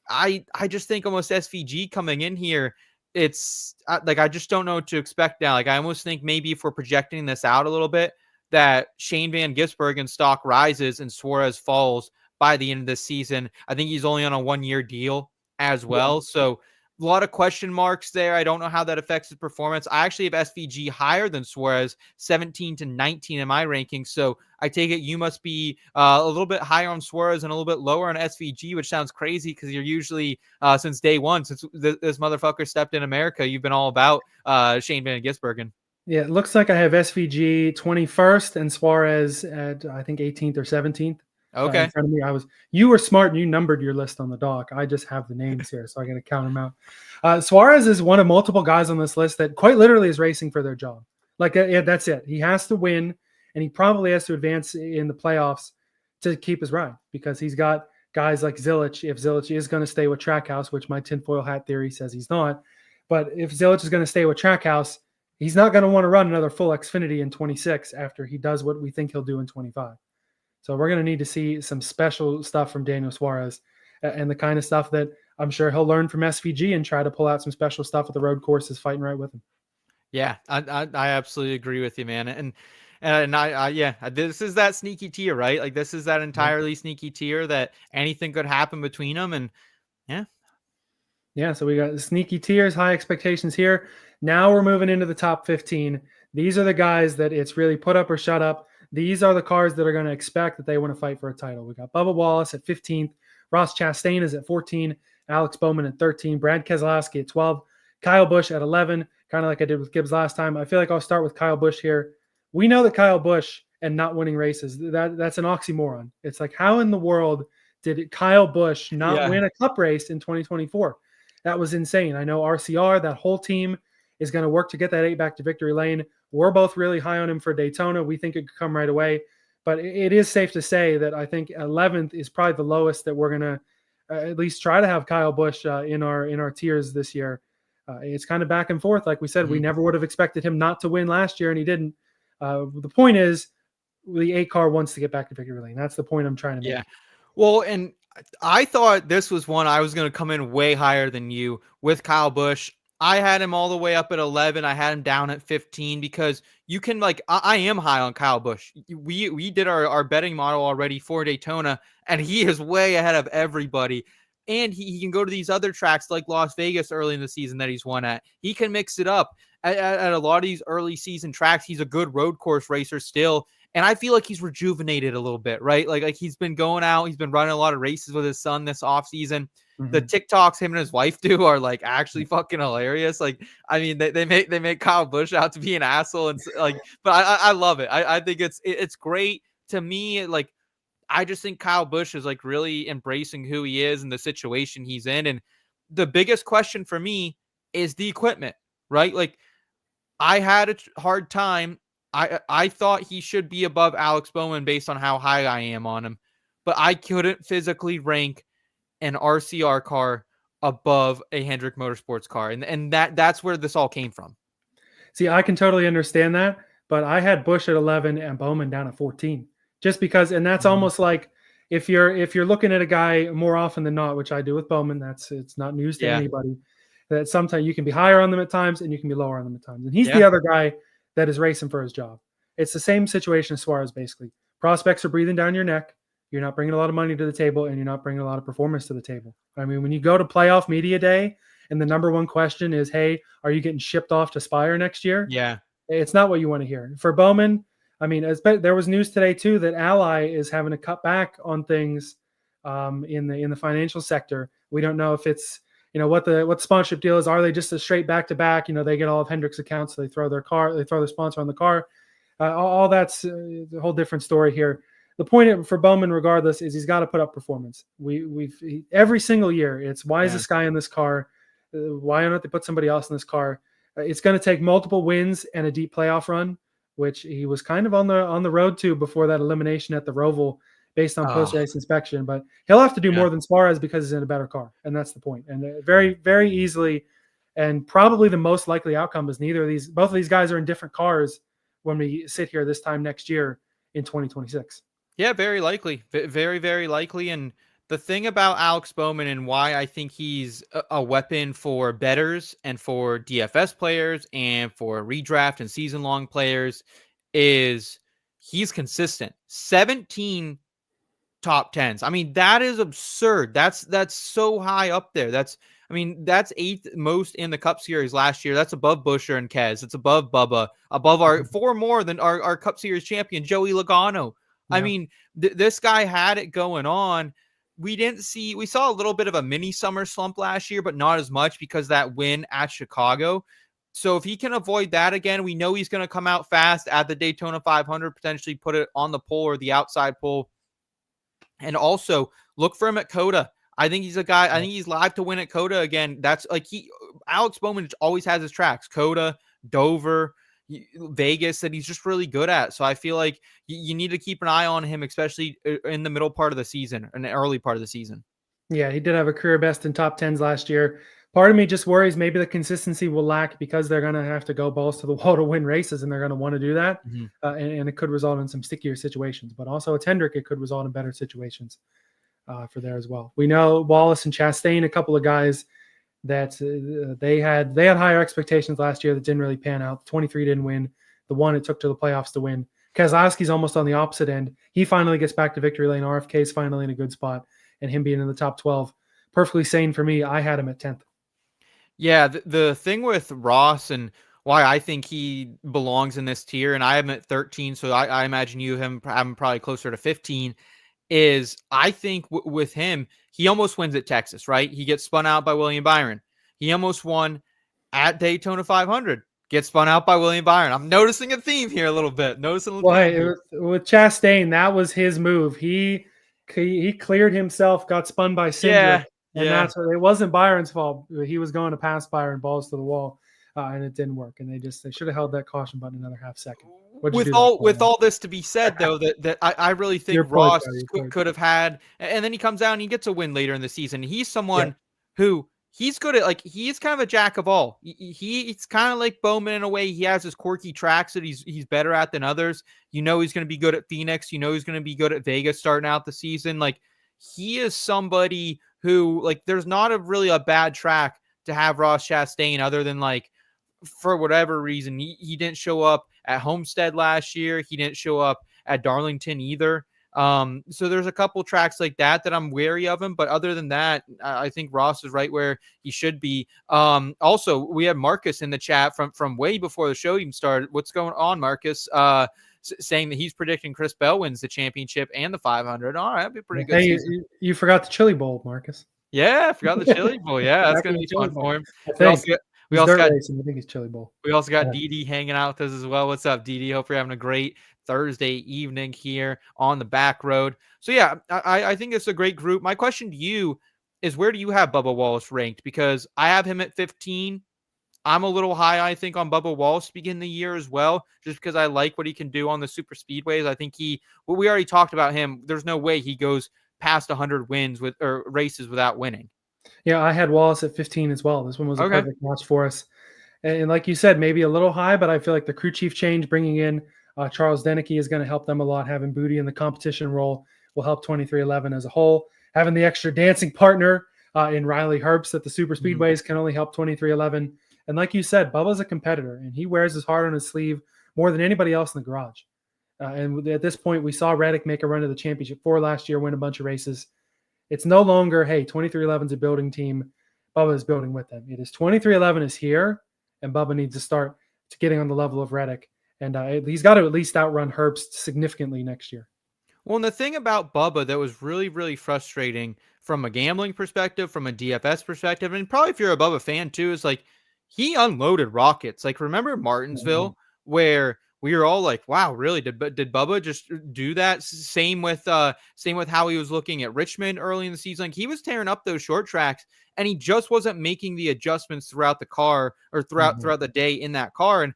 Speaker 1: I just think almost SVG coming in here, it's like I just don't know what to expect now. Like I almost think maybe if we're projecting this out a little bit, that Shane Van Gisbergen's stock rises and Suarez falls by the end of the season. I think he's only on a 1-year deal as well. Yeah. So a lot of question marks there. I don't know how that affects his performance. I actually have SVG higher than Suarez, 17-19 in my rankings. So I take it you must be a little bit higher on Suarez and a little bit lower on SVG, which sounds crazy because you're usually, since day one, since this motherfucker stepped in America, you've been all about Shane Van Gisbergen.
Speaker 4: Yeah, it looks like I have SVG 21st and Suarez at, I think, 18th or 17th.
Speaker 1: Okay.
Speaker 4: In front of me, you were smart and you numbered your list on the doc. I just have the names here, so I got to count them out. Suarez is one of multiple guys on this list that quite literally is racing for their job. Like, yeah, that's it. He has to win, and he probably has to advance in the playoffs to keep his ride because he's got guys like Zilic. If Zilic is going to stay with Trackhouse, which my tinfoil hat theory says he's not, but if Zilic is going to stay with Trackhouse, he's not going to want to run another full Xfinity in 26 after he does what we think he'll do in 25. So we're going to need to see some special stuff from Daniel Suarez and the kind of stuff that I'm sure he'll learn from SVG and try to pull out some special stuff at the road courses fighting right with him.
Speaker 1: Yeah, I absolutely agree with you, man. And I yeah, this is that sneaky tier, right? Like this is that entirely sneaky tier that anything could happen between them. And yeah.
Speaker 4: Yeah, so we got sneaky tiers, high expectations here. Now we're moving into the top 15. These are the guys that it's really put up or shut up. These are the cars that are going to expect that they want to fight for a title. We got Bubba Wallace at 15th. Ross Chastain is at 14. Alex Bowman at 13. Brad Keselowski at 12. Kyle Busch at 11, kind of like I did with Gibbs last time. I feel like I'll start with Kyle Busch here. We know that Kyle Busch and not winning races, that's an oxymoron. It's like, how in the world did Kyle Busch not win a cup race in 2024? That was insane. I know RCR, that whole team is going to work to get that 8 back to victory lane. We're both really high on him for Daytona. We think it could come right away. But it is safe to say that I think 11th is probably the lowest that we're going to at least try to have Kyle Busch in our tiers this year. It's kind of back and forth. Like we said, we never would have expected him not to win last year, and he didn't. The point is, the 8 car wants to get back to victory lane. That's the point I'm trying to make.
Speaker 1: Yeah. Well, and I thought this was one I was going to come in way higher than you with Kyle Busch. I had him all the way up at 11. I had him down at 15 because you can I am high on Kyle Busch. We did our betting model already for Daytona, and he is way ahead of everybody. And he can go to these other tracks like Las Vegas early in the season that he's won at. He can mix it up at a lot of these early season tracks. He's a good road course racer still. And I feel like he's rejuvenated a little bit, right? Like he's been going out. He's been running a lot of races with his son this offseason. The TikToks him and his wife do are like actually fucking hilarious. Like, I mean, they make Kyle Busch out to be an asshole, and but I love it. I think it's great to me. Like, I just think Kyle Busch is like really embracing who he is and the situation he's in. And the biggest question for me is the equipment, right? Like, I had a hard time. I thought he should be above Alex Bowman based on how high I am on him, but I couldn't physically rank an RCR car above a Hendrick Motorsports car. And that's where this all came from.
Speaker 4: See, I can totally understand that, but I had Busch at 11 and Bowman down at 14 just because, and that's almost like if you're looking at a guy more often than not, which I do with Bowman, it's not news to anybody, that sometimes you can be higher on them at times and you can be lower on them at times. And he's the other guy that is racing for his job. It's the same situation as Suarez, basically. Prospects are breathing down your neck. You're not bringing a lot of money to the table, and you're not bringing a lot of performance to the table. I mean, when you go to playoff media day and the number one question is, hey, are you getting shipped off to Spire next year?
Speaker 1: Yeah.
Speaker 4: It's not what you want to hear. For Bowman, I mean, there was news today, too, that Ally is having to cut back on things in the financial sector. We don't know if it's what the sponsorship deal is. Are they just a straight back to back? They get all of Hendrick's accounts, so they throw their sponsor on the car. All that's a whole different story here. The point for Bowman, regardless, is he's got to put up performance. Every single year, it's why is this guy in this car? Why don't they put somebody else in this car? It's going to take multiple wins and a deep playoff run, which he was kind of on the road to before that elimination at the Roval, based on post-race inspection. But he'll have to do more than Suarez because he's in a better car, and that's the point. And very, very easily, and probably the most likely outcome is both of these guys are in different cars when we sit here this time next year in 2026.
Speaker 1: Yeah, very likely. Very, very likely. And the thing about Alex Bowman and why I think he's a weapon for bettors and for DFS players and for redraft and season-long players is he's consistent. 17 top 10s. I mean, that is absurd. That's so high up there. That's 8th most in the Cup Series last year. That's above Buescher and Kez. It's above Bubba, above our 4 more than our Cup Series champion, Joey Logano. Yeah. I mean, this guy had it going on. We saw a little bit of a mini summer slump last year, but not as much because that win at Chicago. So if he can avoid that again, we know he's going to come out fast at the Daytona 500, potentially put it on the pole or the outside pole. And also look for him at COTA. I think he's a guy. I think he's live to win at COTA again. That's like Alex Bowman always has his tracks. COTA, Dover, Vegas, that he's just really good at. So I feel like you need to keep an eye on him, especially in the middle part of the season and the early part of the season. Yeah,
Speaker 4: he did have a career best in top 10s last year. Part of me just worries maybe the consistency will lack because they're going to have to go balls to the wall to win races, and they're going to want to do that. Mm-hmm. And it could result in some stickier situations. But also at Hendrick, it could result in better situations for there as well. We know Wallace and Chastain, a couple of guys that they had higher expectations last year that didn't really pan out. 23 didn't win. The one it took to the playoffs to win. Keselowski's almost on the opposite end. He finally gets back to victory lane. RFK's finally in a good spot, and him being in the top 12, perfectly sane for me. I had him at 10th.
Speaker 1: Yeah, the thing with Ross and why I think he belongs in this tier, and I have him at 13, so I imagine you have him probably closer to 15, is I think with him, he almost wins at Texas, right? He gets spun out by William Byron. He almost won at Daytona 500. Gets spun out by William Byron. I'm noticing a theme here a little bit. With
Speaker 4: Chastain, that was his move. He cleared himself, got spun by Cindric, and that's what, it wasn't Byron's fault. He was going to pass Byron, balls to the wall, and it didn't work. And they should have held that caution button another half second.
Speaker 1: With all this to be said, though, that I really think Ross could have had, and then he comes out and he gets a win later in the season. He's someone who he's good at, like, he's kind of a jack of all. He's kind of like Bowman in a way. He has his quirky tracks that he's better at than others. He's going to be good at Phoenix. He's going to be good at Vegas starting out the season. Like, he is somebody who, like, there's not really a bad track to have Ross Chastain other than, like, for whatever reason, he didn't show up at Homestead last year. He didn't show up at Darlington either. So there's a couple tracks like that I'm wary of him. But other than that, I think Ross is right where he should be. Also, we have Marcus in the chat from way before the show even started. What's going on, Marcus? Saying that he's predicting Chris Bell wins the championship and the 500. All right, that'd be pretty good.
Speaker 4: Hey, you forgot the Chili Bowl, Marcus.
Speaker 1: Yeah, I forgot the Chili Bowl. Yeah, that's going to be fun for him. We also got Didi hanging out with us as well. What's up, Didi? Hope you're having a great Thursday evening here on the back road. So yeah, I think it's a great group. My question to you is, where do you have Bubba Wallace ranked? Because I have him at 15. I'm a little high, I think, on Bubba Wallace to begin the year as well, just because I like what he can do on the super speedways. I think we already talked about him. There's no way he goes past 100 wins or races without winning.
Speaker 4: Yeah, I had Wallace at 15 as well. This one was a perfect match for us. And like you said, maybe a little high, but I feel like the crew chief change, bringing in Charles Deneke, is going to help them a lot. Having Booty in the competition role will help 2311 as a whole. Having the extra dancing partner in Riley Herbst at the super speedways can only help 2311. And like you said, Bubba's a competitor, and he wears his heart on his sleeve more than anybody else in the garage. And at this point, we saw Reddick make a run to the championship 4 last year, win a bunch of races. It's no longer, hey, 2311's a building team. Bubba is building with them. It is 2311 is here, and Bubba needs to start getting on the level of Reddick. And he's got to at least outrun Herbst significantly next year.
Speaker 1: Well, and the thing about Bubba that was really, really frustrating from a gambling perspective, from a DFS perspective, and probably if you're a Bubba fan too, is like he unloaded rockets. Like remember Martinsville, where we were all like, "Wow, really? Did Bubba just do that?" Same with how he was looking at Richmond early in the season. Like he was tearing up those short tracks, and he just wasn't making the adjustments throughout the car or throughout the day in that car. And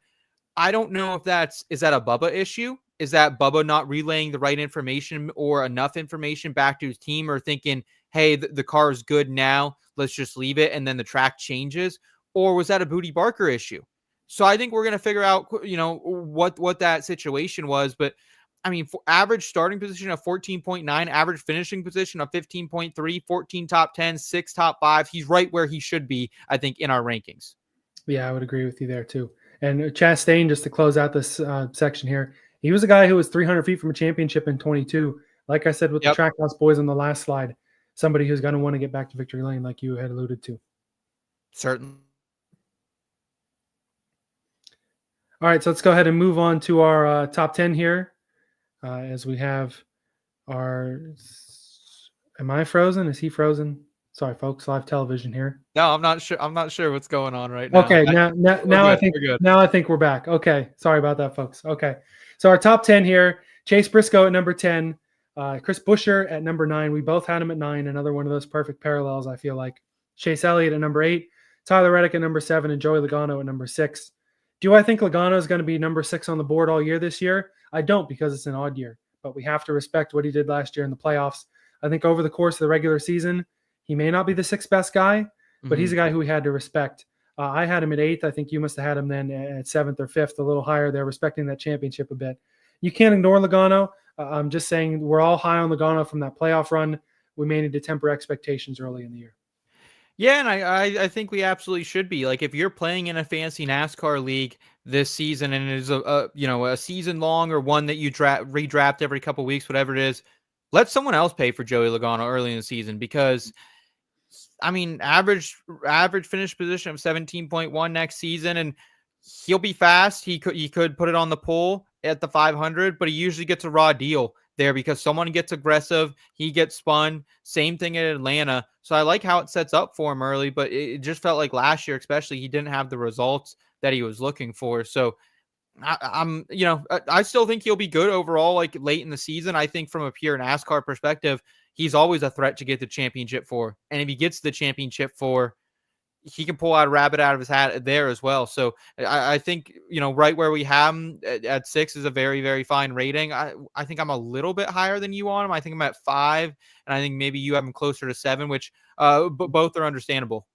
Speaker 1: I don't know if is that a Bubba issue? Is that Bubba not relaying the right information or enough information back to his team, or thinking, hey, the car is good now, let's just leave it, and then the track changes? Or was that a Booty Barker issue? So I think we're going to figure out, what that situation was. But I mean, for average starting position of 14.9, average finishing position of 15.3, 14 top 10, 6 top 5. He's right where he should be, I think, in our rankings.
Speaker 4: Yeah, I would agree with you there too. And Chastain, just to close out this section here, he was a guy who was 300 feet from a championship in 22. Like I said with the Trackhouse boys on the last slide, somebody who's going to want to get back to victory lane, like you had alluded to.
Speaker 1: Certainly.
Speaker 4: All right, so let's go ahead and move on to our top 10 here, as we have our. Am I frozen? Is he frozen? Sorry, folks. Live television here.
Speaker 1: No, I'm not sure. I'm not sure what's going on right now.
Speaker 4: Okay, now I think we're back. Okay, sorry about that, folks. Okay, so our top 10 here: Chase Briscoe at number 10, Chris Buescher at number 9. We both had him at 9. Another one of those perfect parallels, I feel like. Chase Elliott at number 8, Tyler Reddick at number 7, and Joey Logano at number 6. Do I think Logano is going to be number 6 on the board all year this year? I don't, because it's an odd year. But we have to respect what he did last year in the playoffs. I think over the course of the regular season, he may not be the 6th best guy, but he's a guy who we had to respect. I had him at 8th. I think you must have had him then at 7th or 5th, a little higher there, respecting that championship a bit. You can't ignore Logano. I'm just saying we're all high on Logano from that playoff run. We may need to temper expectations early in the year.
Speaker 1: Yeah, and I think we absolutely should be. Like, if you're playing in a fancy NASCAR league this season, and it is a season long, or one that you redraft every couple weeks, whatever it is, let someone else pay for Joey Logano early in the season, because I mean, average finish position of 17.1 next season, and he'll be fast. He could put it on the pole at the 500, but he usually gets a raw deal there because someone gets aggressive, he gets spun. Same thing at Atlanta. So I like how it sets up for him early, but it just felt like last year, especially, he didn't have the results that he was looking for. So I still think he'll be good overall, like late in the season. I think from a pure NASCAR perspective, he's always a threat to get the championship for. And if he gets the championship for, he can pull out a rabbit out of his hat there as well. So I think, right where we have him at 6 is a very, very fine rating. I think I'm a little bit higher than you on him. I think I'm at 5, and I think maybe you have him closer to 7, which both are understandable.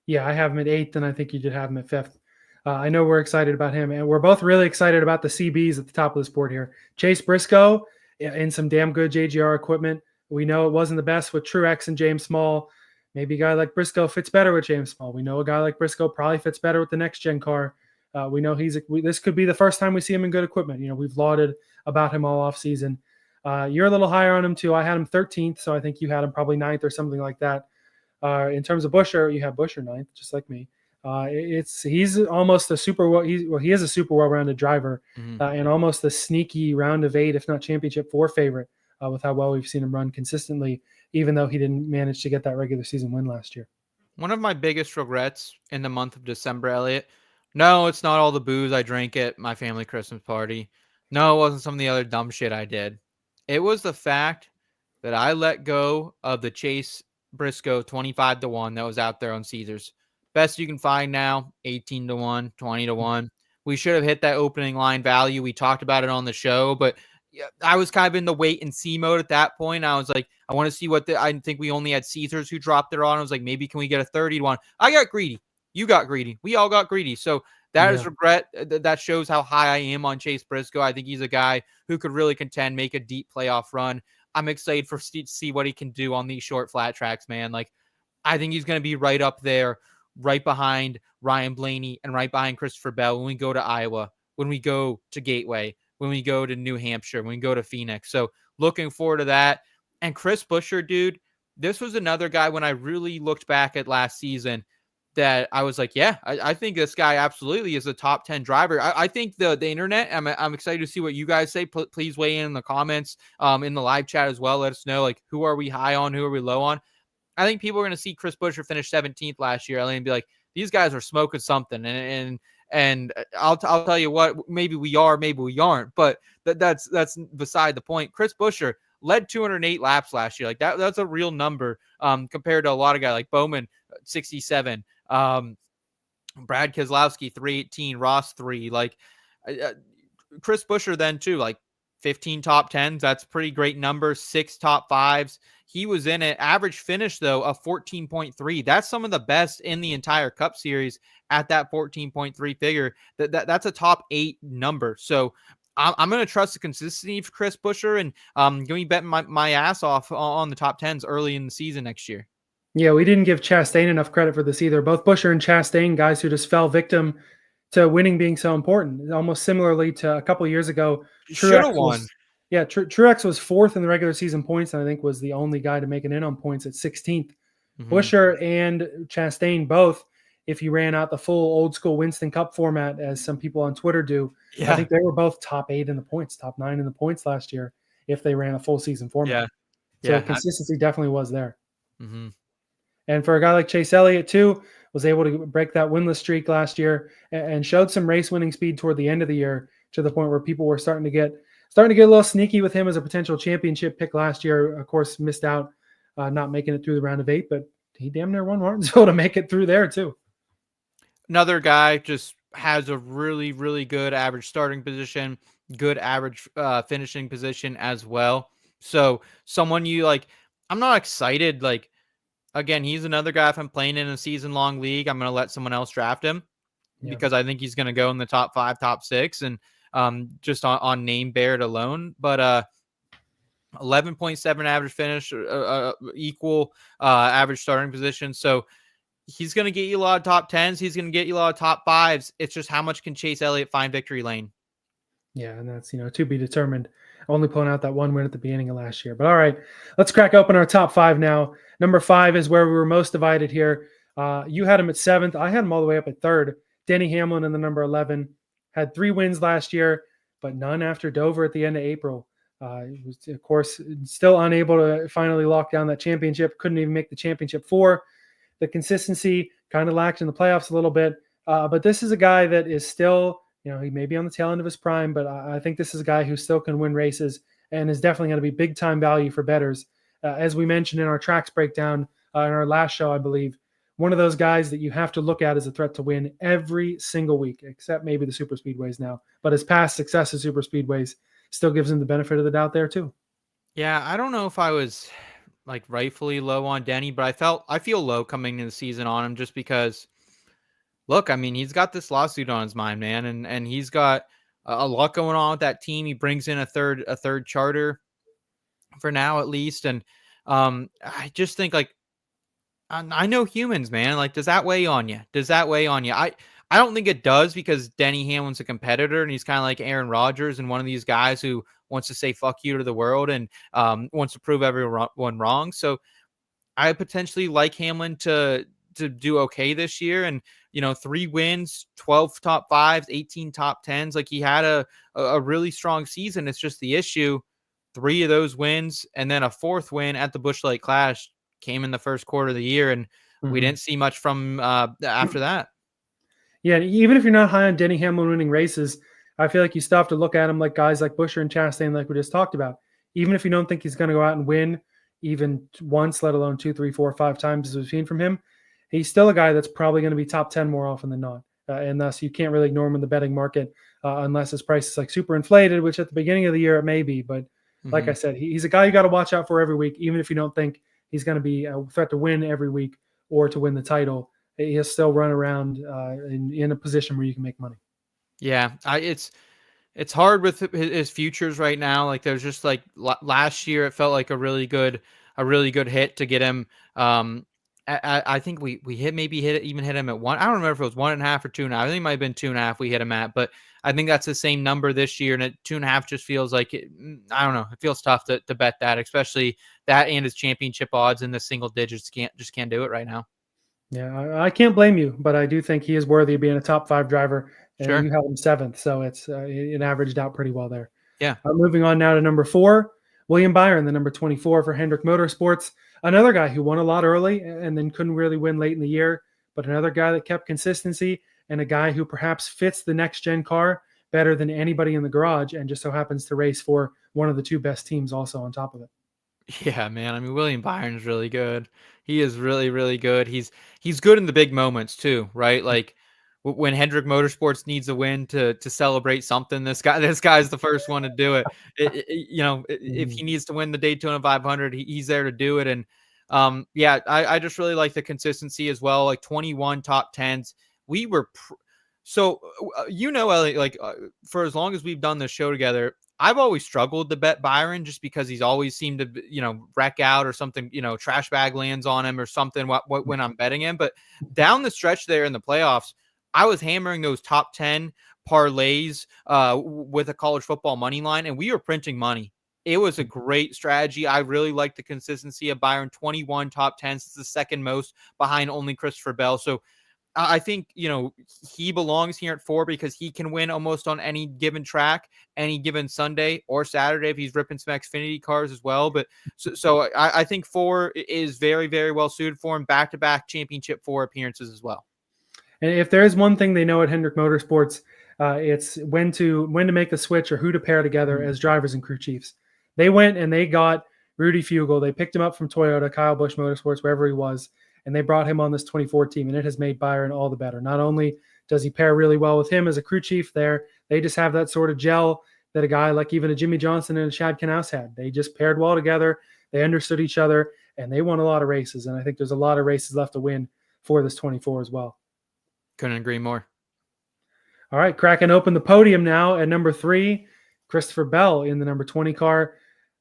Speaker 4: Yeah, I have him at 8th, and I think you did have him at 5th. I know we're excited about him, and we're both really excited about the CBs at the top of this board here. Chase Briscoe in some damn good JGR equipment. We know it wasn't the best with Truex and James Small. Maybe a guy like Briscoe fits better with James Small. We know a guy like Briscoe probably fits better with the next gen car. We know this could be the first time we see him in good equipment. We've lauded about him all off season. You're a little higher on him too. I had him 13th, so I think you had him probably 9th or something like that. In terms of Buescher, you have Buescher 9th, just like me. He's almost a he is a super well-rounded driver, and almost a sneaky round of 8, if not championship 4 favorite, with how well we've seen him run consistently, even though he didn't manage to get that regular season win last year.
Speaker 1: One of my biggest regrets in the month of December, Elliot. No, it's not all the booze I drank at my family Christmas party. No, it wasn't some of the other dumb shit I did. It was the fact that I let go of the Chase Briscoe 25-1 that was out there on Caesars. Best you can find now, 18-1, 20-1. We should have hit that opening line value. We talked about it on the show, but I was kind of in the wait and see mode at that point. I was like, I want to see I think we only had Caesars who dropped it on. I was like, maybe can we get a 30-1? I got greedy. You got greedy. We all got greedy. So that is regret. That shows how high I am on Chase Briscoe. I think he's a guy who could really contend, make a deep playoff run. I'm excited to see what he can do on these short flat tracks, man. Like, I think he's going to be right up there, right behind Ryan Blaney and right behind Christopher Bell when we go to Iowa, when we go to Gateway, when we go to New Hampshire, when we go to Phoenix. So looking forward to that. And Chris Buescher, dude, this was another guy when I really looked back at last season. that I was like, yeah, I think this guy absolutely is a top 10 driver. I think the internet, I'm excited to see what you guys say. Please weigh in the comments, in the live chat as well. Let us know, like, who are we high on? Who are we low on? I think people are going to see Chris Buescher finish 17th last year and be like, these guys are smoking something. And I'll tell you what, maybe we are, maybe we aren't, but that's beside the point. Chris Buescher led 208 laps last year. Like that's a real number, compared to a lot of guys like Bowman, 67, Brad Keselowski, 318, Ross 3, like, Chris Buescher then too, like 15 top 10s. That's pretty great number. 6 top 5s. He was in it. Average finish, though, of 14.3. That's some of the best in the entire Cup Series at that 14.3 figure. That's a top 8 number. So I'm going to trust the consistency of Chris Buescher, and going to be betting my ass off on the top 10s early in the season next year.
Speaker 4: Yeah, we didn't give Chastain enough credit for this either. Both Buescher and Chastain, guys who just fell victim to winning being so important. Almost similarly to a couple of years ago,
Speaker 1: Should have won.
Speaker 4: Truex was 4th in the regular season points, and I think was the only guy to make it in on points at 16th.
Speaker 1: Mm-hmm.
Speaker 4: Buescher and Chastain both, if you ran out the full old school Winston Cup format, as some people on Twitter do, I think they were both top 8 in the points, top 9 in the points last year if they ran a full season format. So consistency definitely was there.
Speaker 1: Mm-hmm.
Speaker 4: And for a guy like Chase Elliott too, was able to break that winless streak last year and showed some race winning speed toward the end of the year, to the point where people were starting to get a little sneaky with him as a potential championship pick last year. Of course, missed out, not making it through the round of 8, but he damn near won Martinsville to make it through there too.
Speaker 1: Another guy just has a really, really good average starting position, good average finishing position as well. So someone you like, I'm not excited. Like, again, he's another guy. If I'm playing in a season-long league, I'm going to let someone else draft him because I think he's going to go in the top 5, top 6, and just on name Barrett alone. But 11.7 average finish, equal average starting position. So he's going to get you a lot of top 10s. He's going to get you a lot of top 5s. It's just how much can Chase Elliott find victory lane?
Speaker 4: Yeah, and that's, to be determined. Only pulling out that one win at the beginning of last year. But all right, let's crack open our top 5 now. Number 5 is where we were most divided here. You had him at 7th. I had him all the way up at 3rd. Denny Hamlin in the number 11. Had 3 wins last year, but none after Dover at the end of April. He was, of course, still unable to finally lock down that championship. Couldn't even make the championship 4. The consistency kind of lacked in the playoffs a little bit. But this is a guy that is still, he may be on the tail end of his prime, but I think this is a guy who still can win races and is definitely going to be big time value for bettors. As we mentioned in our tracks breakdown in our last show, I believe, one of those guys that you have to look at as a threat to win every single week, except maybe the super speedways now. But his past success at super speedways still gives him the benefit of the doubt there too.
Speaker 1: Yeah, I don't know if I was like rightfully low on Denny, but I feel low coming into the season on him just because, look, I mean, he's got this lawsuit on his mind, man, and he's got a lot going on with that team. He brings in a third charter for now, at least, and I just think, like, I know humans, man. Like, does that weigh on you? I don't think it does, because Denny Hamlin's a competitor and he's kind of like Aaron Rodgers and one of these guys who wants to say fuck you to the world and wants to prove everyone wrong. So I potentially like Hamlin to do okay this year. And, 3 wins, 12 top 5s, 18 top 10s. Like, he had a really strong season. It's just the issue. 3 of those wins and then a 4th win at the Busch Light Clash came in the first quarter of the year, and we didn't see much from after that.
Speaker 4: Yeah, even if you're not high on Denny Hamlin winning races, I feel like you still have to look at him like guys like Buescher and Chastain, like we just talked about. Even if you don't think he's going to go out and win even once, let alone 2, 3, 4, 5 times as we've seen from him, he's still a guy that's probably going to be top 10 more often than not. And thus you can't really ignore him in the betting market unless his price is like super inflated, which at the beginning of the year it may be. But like I said, he's a guy you got to watch out for every week, even if you don't think he's going to be a threat to win every week or to win the title. He'll still run around in a position where you can make money. Yeah,
Speaker 1: it's hard with his futures right now. Like, there's just like last year, it felt like a really good hit to get him. I think we hit him at 1. I don't remember if it was 1.5 or 2.5. I think it might have been 2.5 we hit him at, but I think that's the same number this year. And at 2.5 just feels like, I don't know. It feels tough to bet that, especially that and his championship odds in the single digits. Can't do it right now.
Speaker 4: Yeah, I can't blame you, but I do think he is worthy of being a top 5 driver, and
Speaker 1: Sure.
Speaker 4: you have him 7th, so it averaged out pretty well there.
Speaker 1: Yeah.
Speaker 4: Moving on now to number 4, William Byron, the number 24 for Hendrick Motorsports. Another guy who won a lot early and then couldn't really win late in the year, but another guy that kept consistency and a guy who perhaps fits the next gen car better than anybody in the garage, and just so happens to race for one of the 2 best teams also on top of it.
Speaker 1: Yeah, man. I mean, William Byron's really good. He is really, really good. He's good in the big moments too, right? Like when Hendrick Motorsports needs a win to celebrate something, this guy's the first one to do it. If
Speaker 4: Mhm.
Speaker 1: he needs to win the Daytona 500, he's there to do it. And yeah, I just really like the consistency as well. Like 21 top tens. We were Elliot, like for as long as we've done this show together, I've always struggled to bet Byron just because he's always seemed to, wreck out or something, trash bag lands on him or something when I'm betting him. But down the stretch there in the playoffs, I was hammering those top 10 parlays with a college football money line, and we were printing money. It was a great strategy. I really like the consistency of Byron. 21 top 10s. It's the second most behind only Christopher Bell. So I think, he belongs here at 4 because he can win almost on any given track, any given Sunday or Saturday if he's ripping some Xfinity cars as well. But so I think 4 is very, very well suited for him. Back-to-back championship 4 appearances as well.
Speaker 4: And if there is one thing they know at Hendrick Motorsports, it's when to make the switch or who to pair together as drivers and crew chiefs. They went and they got Rudy Fugle. They picked him up from Toyota, Kyle Busch Motorsports, wherever he was, and they brought him on this 24 team, and it has made Byron all the better. Not only does he pair really well with him as a crew chief there, they just have that sort of gel that a guy like even a Jimmy Johnson and a Chad Knaus had. They just paired well together. They understood each other, and they won a lot of races. And I think there's a lot of races left to win for this 24 as well.
Speaker 1: Couldn't agree more.
Speaker 4: All right, cracking open the podium now at number 3, Christopher Bell in the number 20 car.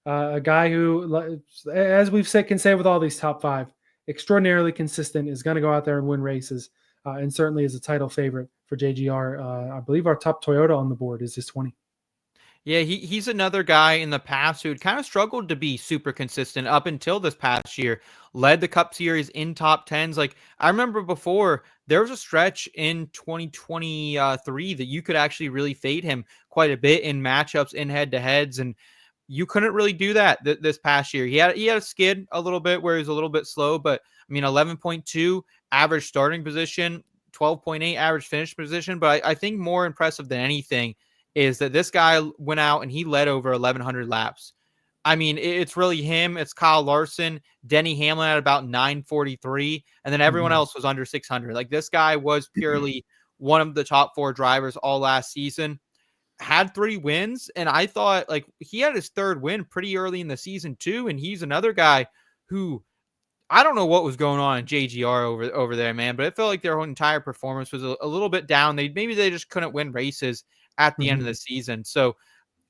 Speaker 4: A guy who, as we've said, can say with all these top 5, extraordinarily consistent, is going to go out there and win races, and certainly is a title favorite for JGR. I believe our top Toyota on the board is this 20.
Speaker 1: Yeah, he's another guy in the past who had kind of struggled to be super consistent up until this past year. Led the Cup Series in top 10s. Like I remember before, there was a stretch in 2023 that you could actually really fade him quite a bit in matchups, in head-to-heads, and you couldn't really do that this past year. He had a skid a little bit where he was a little bit slow, but I mean, 11.2 average starting position, 12.8 average finish position. But I think more impressive than anything is that this guy went out and he led over 1,100 laps. I mean, it's really him. It's Kyle Larson, Denny Hamlin at about 943, and then everyone else was under 600. Like this guy was purely one of the top 4 drivers all last season. Had 3 wins, and I thought like he had his 3rd win pretty early in the season too. And he's another guy who I don't know what was going on in JGR over there, man, but it felt like their whole entire performance was a little bit down. Maybe they just couldn't win races at the end of the season. So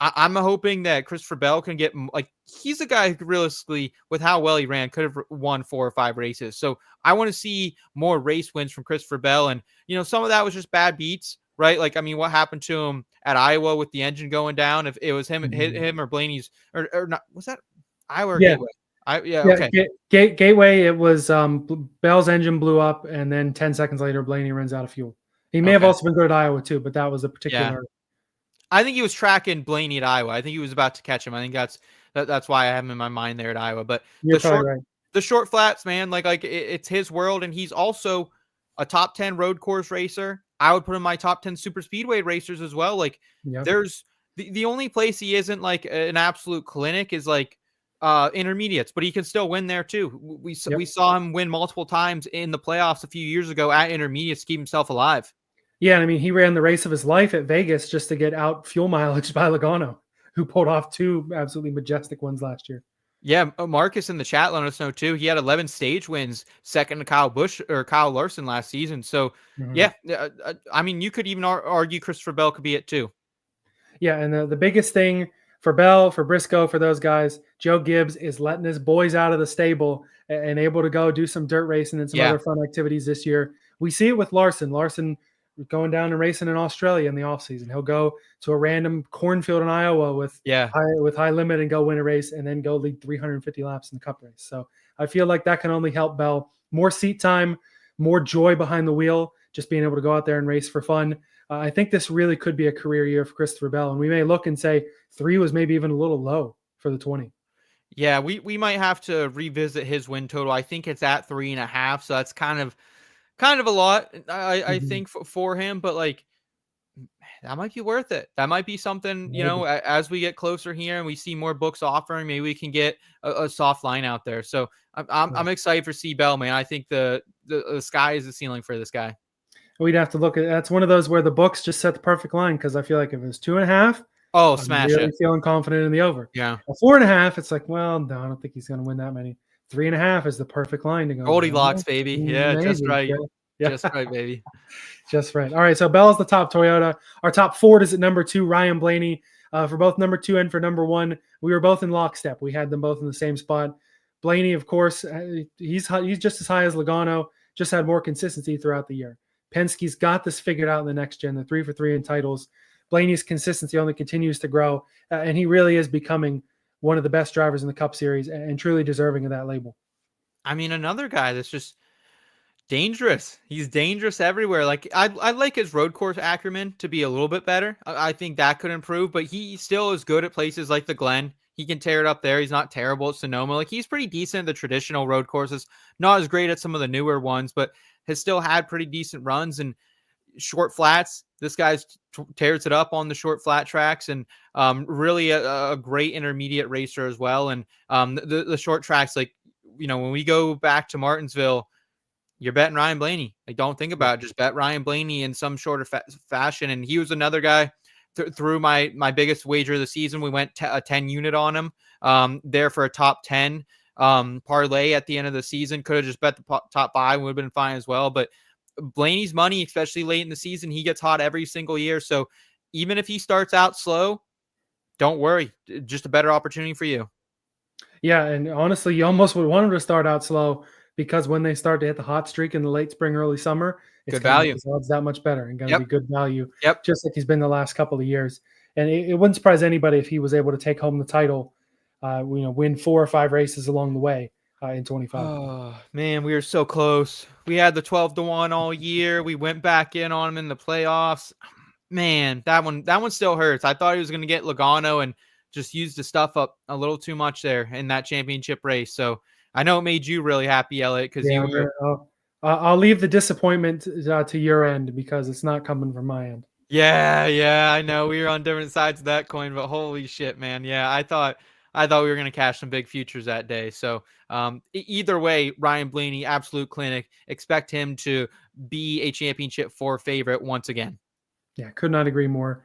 Speaker 1: I'm hoping that Christopher Bell can get, like, he's a guy who could realistically, with how well he ran, could have won 4 or 5 races. So I want to see more race wins from Christopher Bell. And, some of that was just bad beats, right? Like, I mean, what happened to him at Iowa with the engine going down? If it was him or Blaney's, or not, was that Iowa or Gateway? Okay.
Speaker 4: Gateway, it was Bell's engine blew up, and then 10 seconds later, Blaney runs out of fuel. He may have also been good at Iowa too, but that was a particular.
Speaker 1: Yeah. I think he was tracking Blaney at Iowa. I think he was about to catch him. I think that's why I have him in my mind there at Iowa. But
Speaker 4: You're probably right.
Speaker 1: The short flats, man, like it's his world, and he's also a top 10 road course racer. I would put him in my top 10 super speedway racers as well. Like there's the only place he isn't like an absolute clinic is like intermediates, but he can still win there too. We saw him win multiple times in the playoffs a few years ago at intermediates to keep himself alive.
Speaker 4: Yeah, I mean, he ran the race of his life at Vegas just to get out fuel mileage by Logano, who pulled off 2 absolutely majestic ones last year.
Speaker 1: Yeah, Marcus in the chat let us know too. He had 11 stage wins, second to Kyle Larson last season. So yeah, I mean, you could even argue Christopher Bell could be it too.
Speaker 4: Yeah, and the biggest thing for Bell, for Briscoe, for those guys, Joe Gibbs is letting his boys out of the stable and able to go do some dirt racing and some other fun activities this year. We see it with Larson. Larson going down and racing in Australia in the offseason. He'll go to a random cornfield in Iowa with high limit and go win a race and then go lead 350 laps in the Cup race. So I feel like that can only help Bell. More seat time, more joy behind the wheel, just being able to go out there and race for fun. I think this really could be a career year for Christopher Bell, and we may look and say 3 was maybe even a little low for the 20.
Speaker 1: Yeah, we might have to revisit his win total. I think it's at 3.5, so that's kind of a lot. I think for him, but like that might be worth it. That might be something, as we get closer here and we see more books offering, maybe we can get a soft line out there. So I'm excited for C Bell, man. I think the sky is the ceiling for this guy.
Speaker 4: We'd have to look at that's one of those where the books just set the perfect line, because I feel like if it was 2.5,
Speaker 1: oh,
Speaker 4: I'm
Speaker 1: smash
Speaker 4: really
Speaker 1: it.
Speaker 4: feeling confident in the over.
Speaker 1: Yeah.
Speaker 4: A 4.5, it's like, well, no, I don't think he's going to win that many. 3.5 is the perfect line to go.
Speaker 1: Goldilocks, baby. Yeah,
Speaker 4: maybe.
Speaker 1: just right.
Speaker 4: Yeah.
Speaker 1: Just right, baby.
Speaker 4: Just right. All right, so Bell's the top Toyota. Our top Ford is at number 2, Ryan Blaney. For both number 2 and for number 1, we were both in lockstep. We had them both in the same spot. Blaney, of course, he's just as high as Logano, just had more consistency throughout the year. Penske's got this figured out in the next gen. The 3 for 3 in titles. Blaney's consistency only continues to grow, and he really is becoming one of the best drivers in the Cup Series and truly deserving of that label.
Speaker 1: I mean, another guy that's just dangerous. He's dangerous everywhere. Like I'd like his road course acumen to be a little bit better. I think that could improve, but he still is good at places like the Glen. He can tear it up there. He's not terrible at Sonoma. Like he's pretty decent at the traditional road courses. Not as great at some of the newer ones, but has still had pretty decent runs and short flats. This guy tears it up on the short flat tracks, and really a great intermediate racer as well. And the short tracks, like, when we go back to Martinsville, you're betting Ryan Blaney. Like, don't think about it. Just bet Ryan Blaney in some shorter fashion. And he was another guy through my biggest wager of the season. We went a 10 unit on him there for a top 10 parlay at the end of the season. Could have just bet the top 5, would have been fine as well. But Blaney's money, especially late in the season, he gets hot every single year. So even if he starts out slow, don't worry. Just a better opportunity for you.
Speaker 4: Yeah, and honestly, you almost would want him to start out slow, because when they start to hit the hot streak in the late spring, early summer, it's
Speaker 1: good value.
Speaker 4: His odds that much better and going to be good value.
Speaker 1: Yep.
Speaker 4: Just like he's been the last couple of years. And it wouldn't surprise anybody if he was able to take home the title, win 4 or 5 races along the way in 25.
Speaker 1: Oh man, we were so close. We had the 12-1 all year. We went back in on him in the playoffs. Man, that one still hurts. I thought he was going to get Logano and just used the stuff up a little too much there in that championship race. So I know it made you really happy, Elliot, because you were.
Speaker 4: I'll leave the disappointment to your end, because it's not coming from my end.
Speaker 1: Yeah, I know we were on different sides of that coin, but holy shit, man! Yeah, I thought we were gonna cash some big futures that day. So either way, Ryan Blaney, absolute clinic. Expect him to be a championship 4 favorite once again.
Speaker 4: Yeah, could not agree more.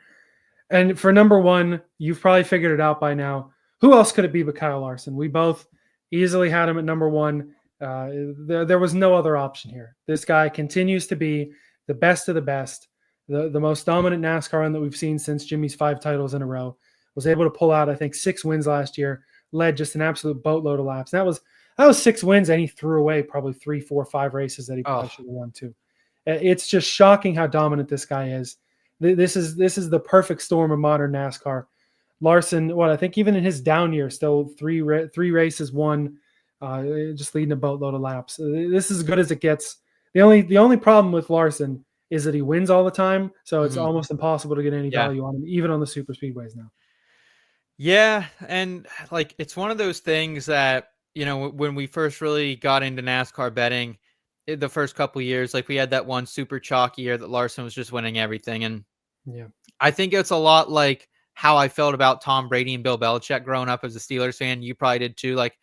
Speaker 4: And for number 1, you've probably figured it out by now. Who else could it be but Kyle Larson? We both easily had him at number 1. There was no other option here. This guy continues to be the best of the best, the most dominant NASCAR run that we've seen since Jimmy's 5 titles in a row. Was able to pull out, I think, 6 wins last year, led just an absolute boatload of laps. That was 6 wins, and he threw away probably 3, 4, 5 races that he probably should have won too. It's just shocking how dominant this guy is. This is the perfect storm of modern NASCAR. Larson, I think even in his down year, still 3 races won, just leading a boatload of laps. This is as good as it gets. The only problem with Larson is that he wins all the time, so it's almost impossible to get any value on him, even on the super speedways now.
Speaker 1: Yeah, and like it's one of those things that, when we first really got into NASCAR betting, the first couple of years, like we had that one super chalky year that Larson was just winning everything. And
Speaker 4: yeah,
Speaker 1: I think it's a lot like how I felt about Tom Brady and Bill Belichick growing up as a Steelers fan. You probably did too. Like,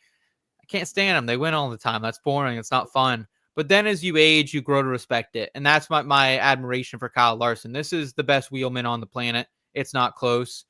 Speaker 1: I can't stand them. They win all the time. That's boring. It's not fun. But then as you age, you grow to respect it. And that's my admiration for Kyle Larson. This is the best wheelman on the planet. It's not close.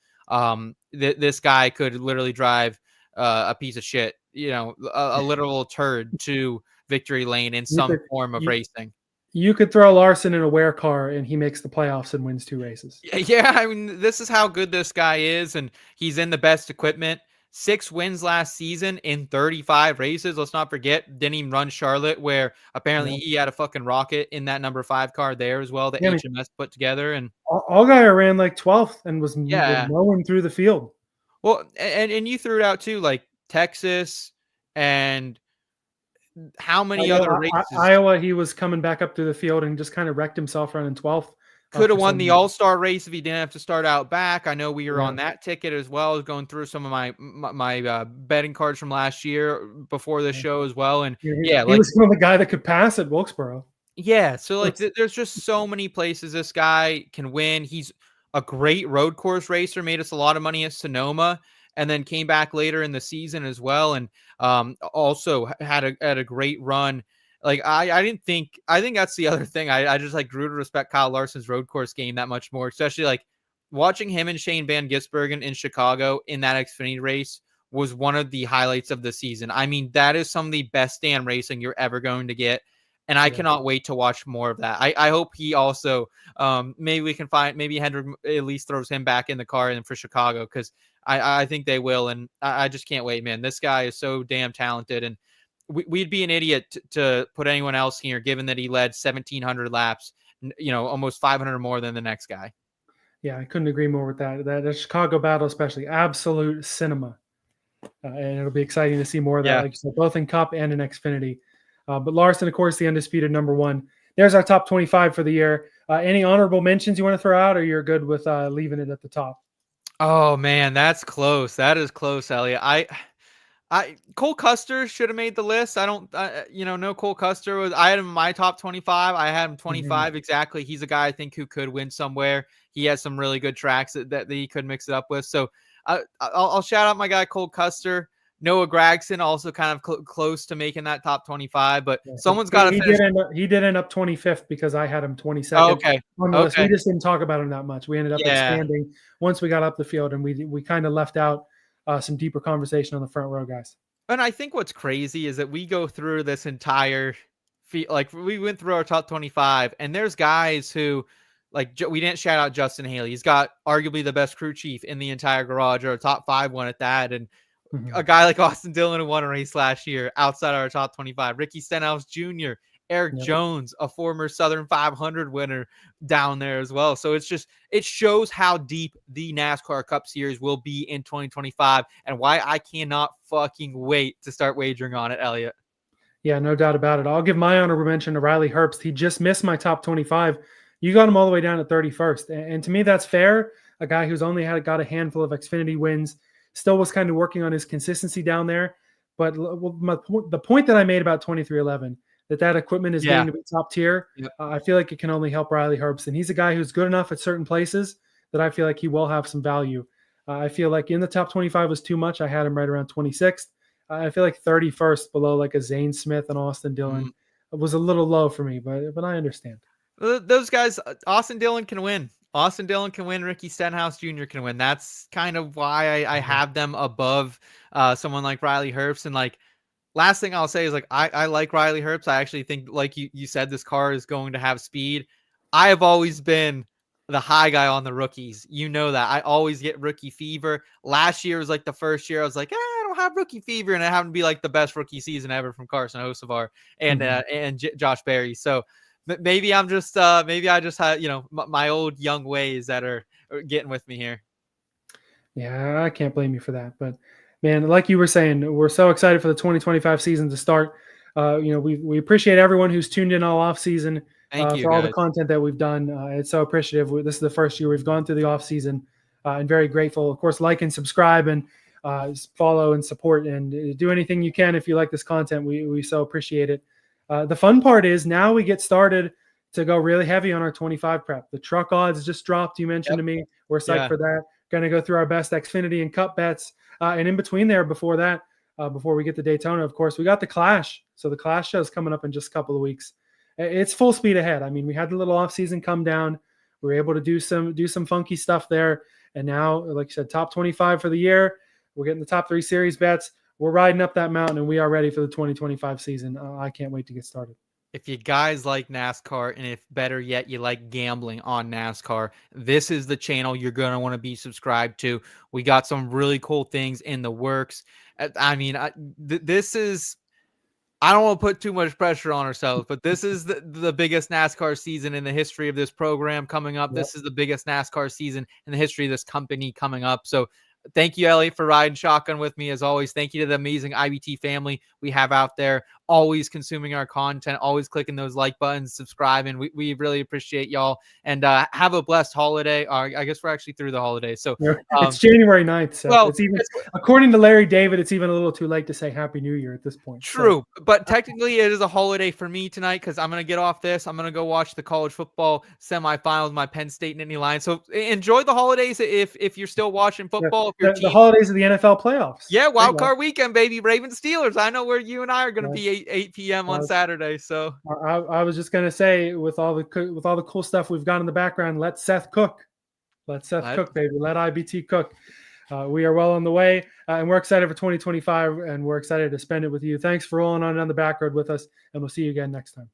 Speaker 1: This guy could literally drive a piece of shit, a literal turd to victory lane in some form of racing.
Speaker 4: You could throw Larson in a wear car and he makes the playoffs and wins 2 races.
Speaker 1: Yeah, I mean, this is how good this guy is, and he's in the best equipment. 6 wins last season in 35 races. Let's not forget, didn't even run Charlotte, where apparently he had a fucking rocket in that number 5 car there as well that HMS put together. And
Speaker 4: Allgaier ran like 12th and was mowing through the field.
Speaker 1: Well, and you threw it out too, like Texas and how many other races
Speaker 4: Iowa, he was coming back up through the field and just kind of wrecked himself running 12th.
Speaker 1: could have won the All-Star race if he didn't have to start out back. I know we were on
Speaker 4: Yeah.
Speaker 1: that ticket as well. I was going through some of my betting cards from last year before the show as well. And
Speaker 4: He
Speaker 1: like
Speaker 4: was kind of the guy that could pass at Wilkesboro.
Speaker 1: yeah, so like there's just so many places this guy can win. He's a great road course racer, made us a lot of money at Sonoma, and then came back later in the season as well, and also had a great run. Like I think that's the other thing. I just like grew to respect Kyle Larson's road course game that much more, especially like watching him and Shane Van Gisbergen in Chicago in that Xfinity race was one of the highlights of the season. I mean, that is some of the best damn racing you're ever going to get. And I cannot wait to watch more of that. I hope he also, maybe we can find, maybe Hendrick at least throws him back in the car and for Chicago, because I think they will. And I just can't wait, man. This guy is so damn talented. And we'd be an idiot to put anyone else here, given that he led 1,700 laps, almost 500 more than the next guy. Yeah,
Speaker 4: I couldn't agree more with that. The Chicago battle, especially, absolute cinema. And it'll be exciting to see more of that, like you said, both in Cup and in Xfinity. But Larson, of course, the undisputed number one. There's our top 25 for the year. Any honorable mentions you want to throw out, or you're good with leaving it at the top?
Speaker 1: Oh man, that's close. That is close, Elliot. Cole Custer should have made the list. I don't, no Cole Custer was. I had him in my top 25. I had him 25 exactly. He's a guy I think who could win somewhere. He has some really good tracks that he could mix it up with. So I'll shout out my guy Cole Custer. Noah Gragson also kind of close to making that top 25, but someone's got to finish.
Speaker 4: He did end up 25th because I had him 22nd.
Speaker 1: Oh, okay.
Speaker 4: We just didn't talk about him that much. We ended up expanding once we got up the field, and we kind of left out some deeper conversation on the front row guys.
Speaker 1: And I think what's crazy is that we go through this entire like we went through our top 25, and there's guys who, like, we didn't shout out Justin Haley. He's got arguably the best crew chief in the entire garage, or a top 5 one at that. And a guy like Austin Dillon who won a race last year outside our top 25. Ricky Stenhouse Jr., Eric Jones, a former Southern 500 winner down there as well. So it shows how deep the NASCAR Cup Series will be in 2025 and why I cannot fucking wait to start wagering on it, Elliot.
Speaker 4: Yeah, no doubt about it. I'll give my honorable mention to Riley Herbst. He just missed my top 25. You got him all the way down at 31st. And to me, that's fair. A guy who's only got a handful of Xfinity wins, still was kind of working on his consistency down there. But the point that I made about 2311, that equipment is going to be top tier, I feel like it can only help Riley Herbst. And he's a guy who's good enough at certain places that I feel like he will have some value. I feel like in the top 25 was too much. I had him right around 26th. I feel like 31st below like a Zane Smith and Austin Dillon was a little low for me, but I understand.
Speaker 1: Those guys, Austin Dillon can win. Austin Dillon can win. Ricky Stenhouse Jr. can win. That's kind of why I have them above someone like Riley Herbst. And like, last thing I'll say is like, I like Riley Herbst. I actually think, like you said, this car is going to have speed. I have always been the high guy on the rookies. You know that. I always get rookie fever. Last year was like the first year I was like, I don't have rookie fever. And it happened to be like the best rookie season ever from Carson Hocevar and Josh Berry. So maybe I'm just, maybe I just had, my old young ways that are getting with me here.
Speaker 4: Yeah, I can't blame you for that. But man, like you were saying, we're so excited for the 2025 season to start. We appreciate everyone who's tuned in all off season for all the content that we've done. It's so appreciative. This is the first year we've gone through the off season, and very grateful. Of course, like and subscribe and follow and support and do anything you can if you like this content. We so appreciate it. The fun part is now we get started to go really heavy on our 25 prep. The truck odds just dropped. You mentioned to me. We're psyched for that. Going to go through our best Xfinity and Cup bets. And in between there, before that, before we get to Daytona, of course, we got the Clash. So the Clash show is coming up in just a couple of weeks. It's full speed ahead. I mean, we had the little off season come down. We were able to do some funky stuff there. And now, like you said, top 25 for the year. We're getting the top 3 series bets. We're riding up that mountain, and we are ready for the 2025 season. I can't wait to get started.
Speaker 1: If you guys like NASCAR, and if better yet, you like gambling on NASCAR, this is the channel you're going to want to be subscribed to. We got some really cool things in the works. I mean, this is, I don't want to put too much pressure on ourselves, but this is the biggest NASCAR season in the history of this program coming up. This is the biggest NASCAR season in the history of this company coming up. So Thank you, Elliot, for riding shotgun with me as always. Thank you to the amazing IBT family we have out there, always consuming our content, always clicking those like buttons, subscribing. We really appreciate y'all, and have a blessed holiday. I guess we're actually through the holidays. So
Speaker 4: it's January 9th. So
Speaker 1: well,
Speaker 4: it's even, according to Larry David, it's even a little too late to say Happy New Year at this point.
Speaker 1: True, but technically it is a holiday for me tonight because I'm going to get off this. I'm going to go watch the college football semifinals, my Penn State Nittany Lions. So enjoy the holidays if you're still watching football.
Speaker 4: The holidays of the NFL playoffs.
Speaker 1: Yeah, wild card weekend, baby. Ravens Steelers. I know where you and I are going to be 8 p.m. on Saturday. So
Speaker 4: I was just going to say, with all the cool stuff we've got in the background, let Seth cook. Let Seth cook, baby. Let IBT cook. We are well on the way, and we're excited for 2025, and we're excited to spend it with you. Thanks for rolling on down the back road with us, and we'll see you again next time.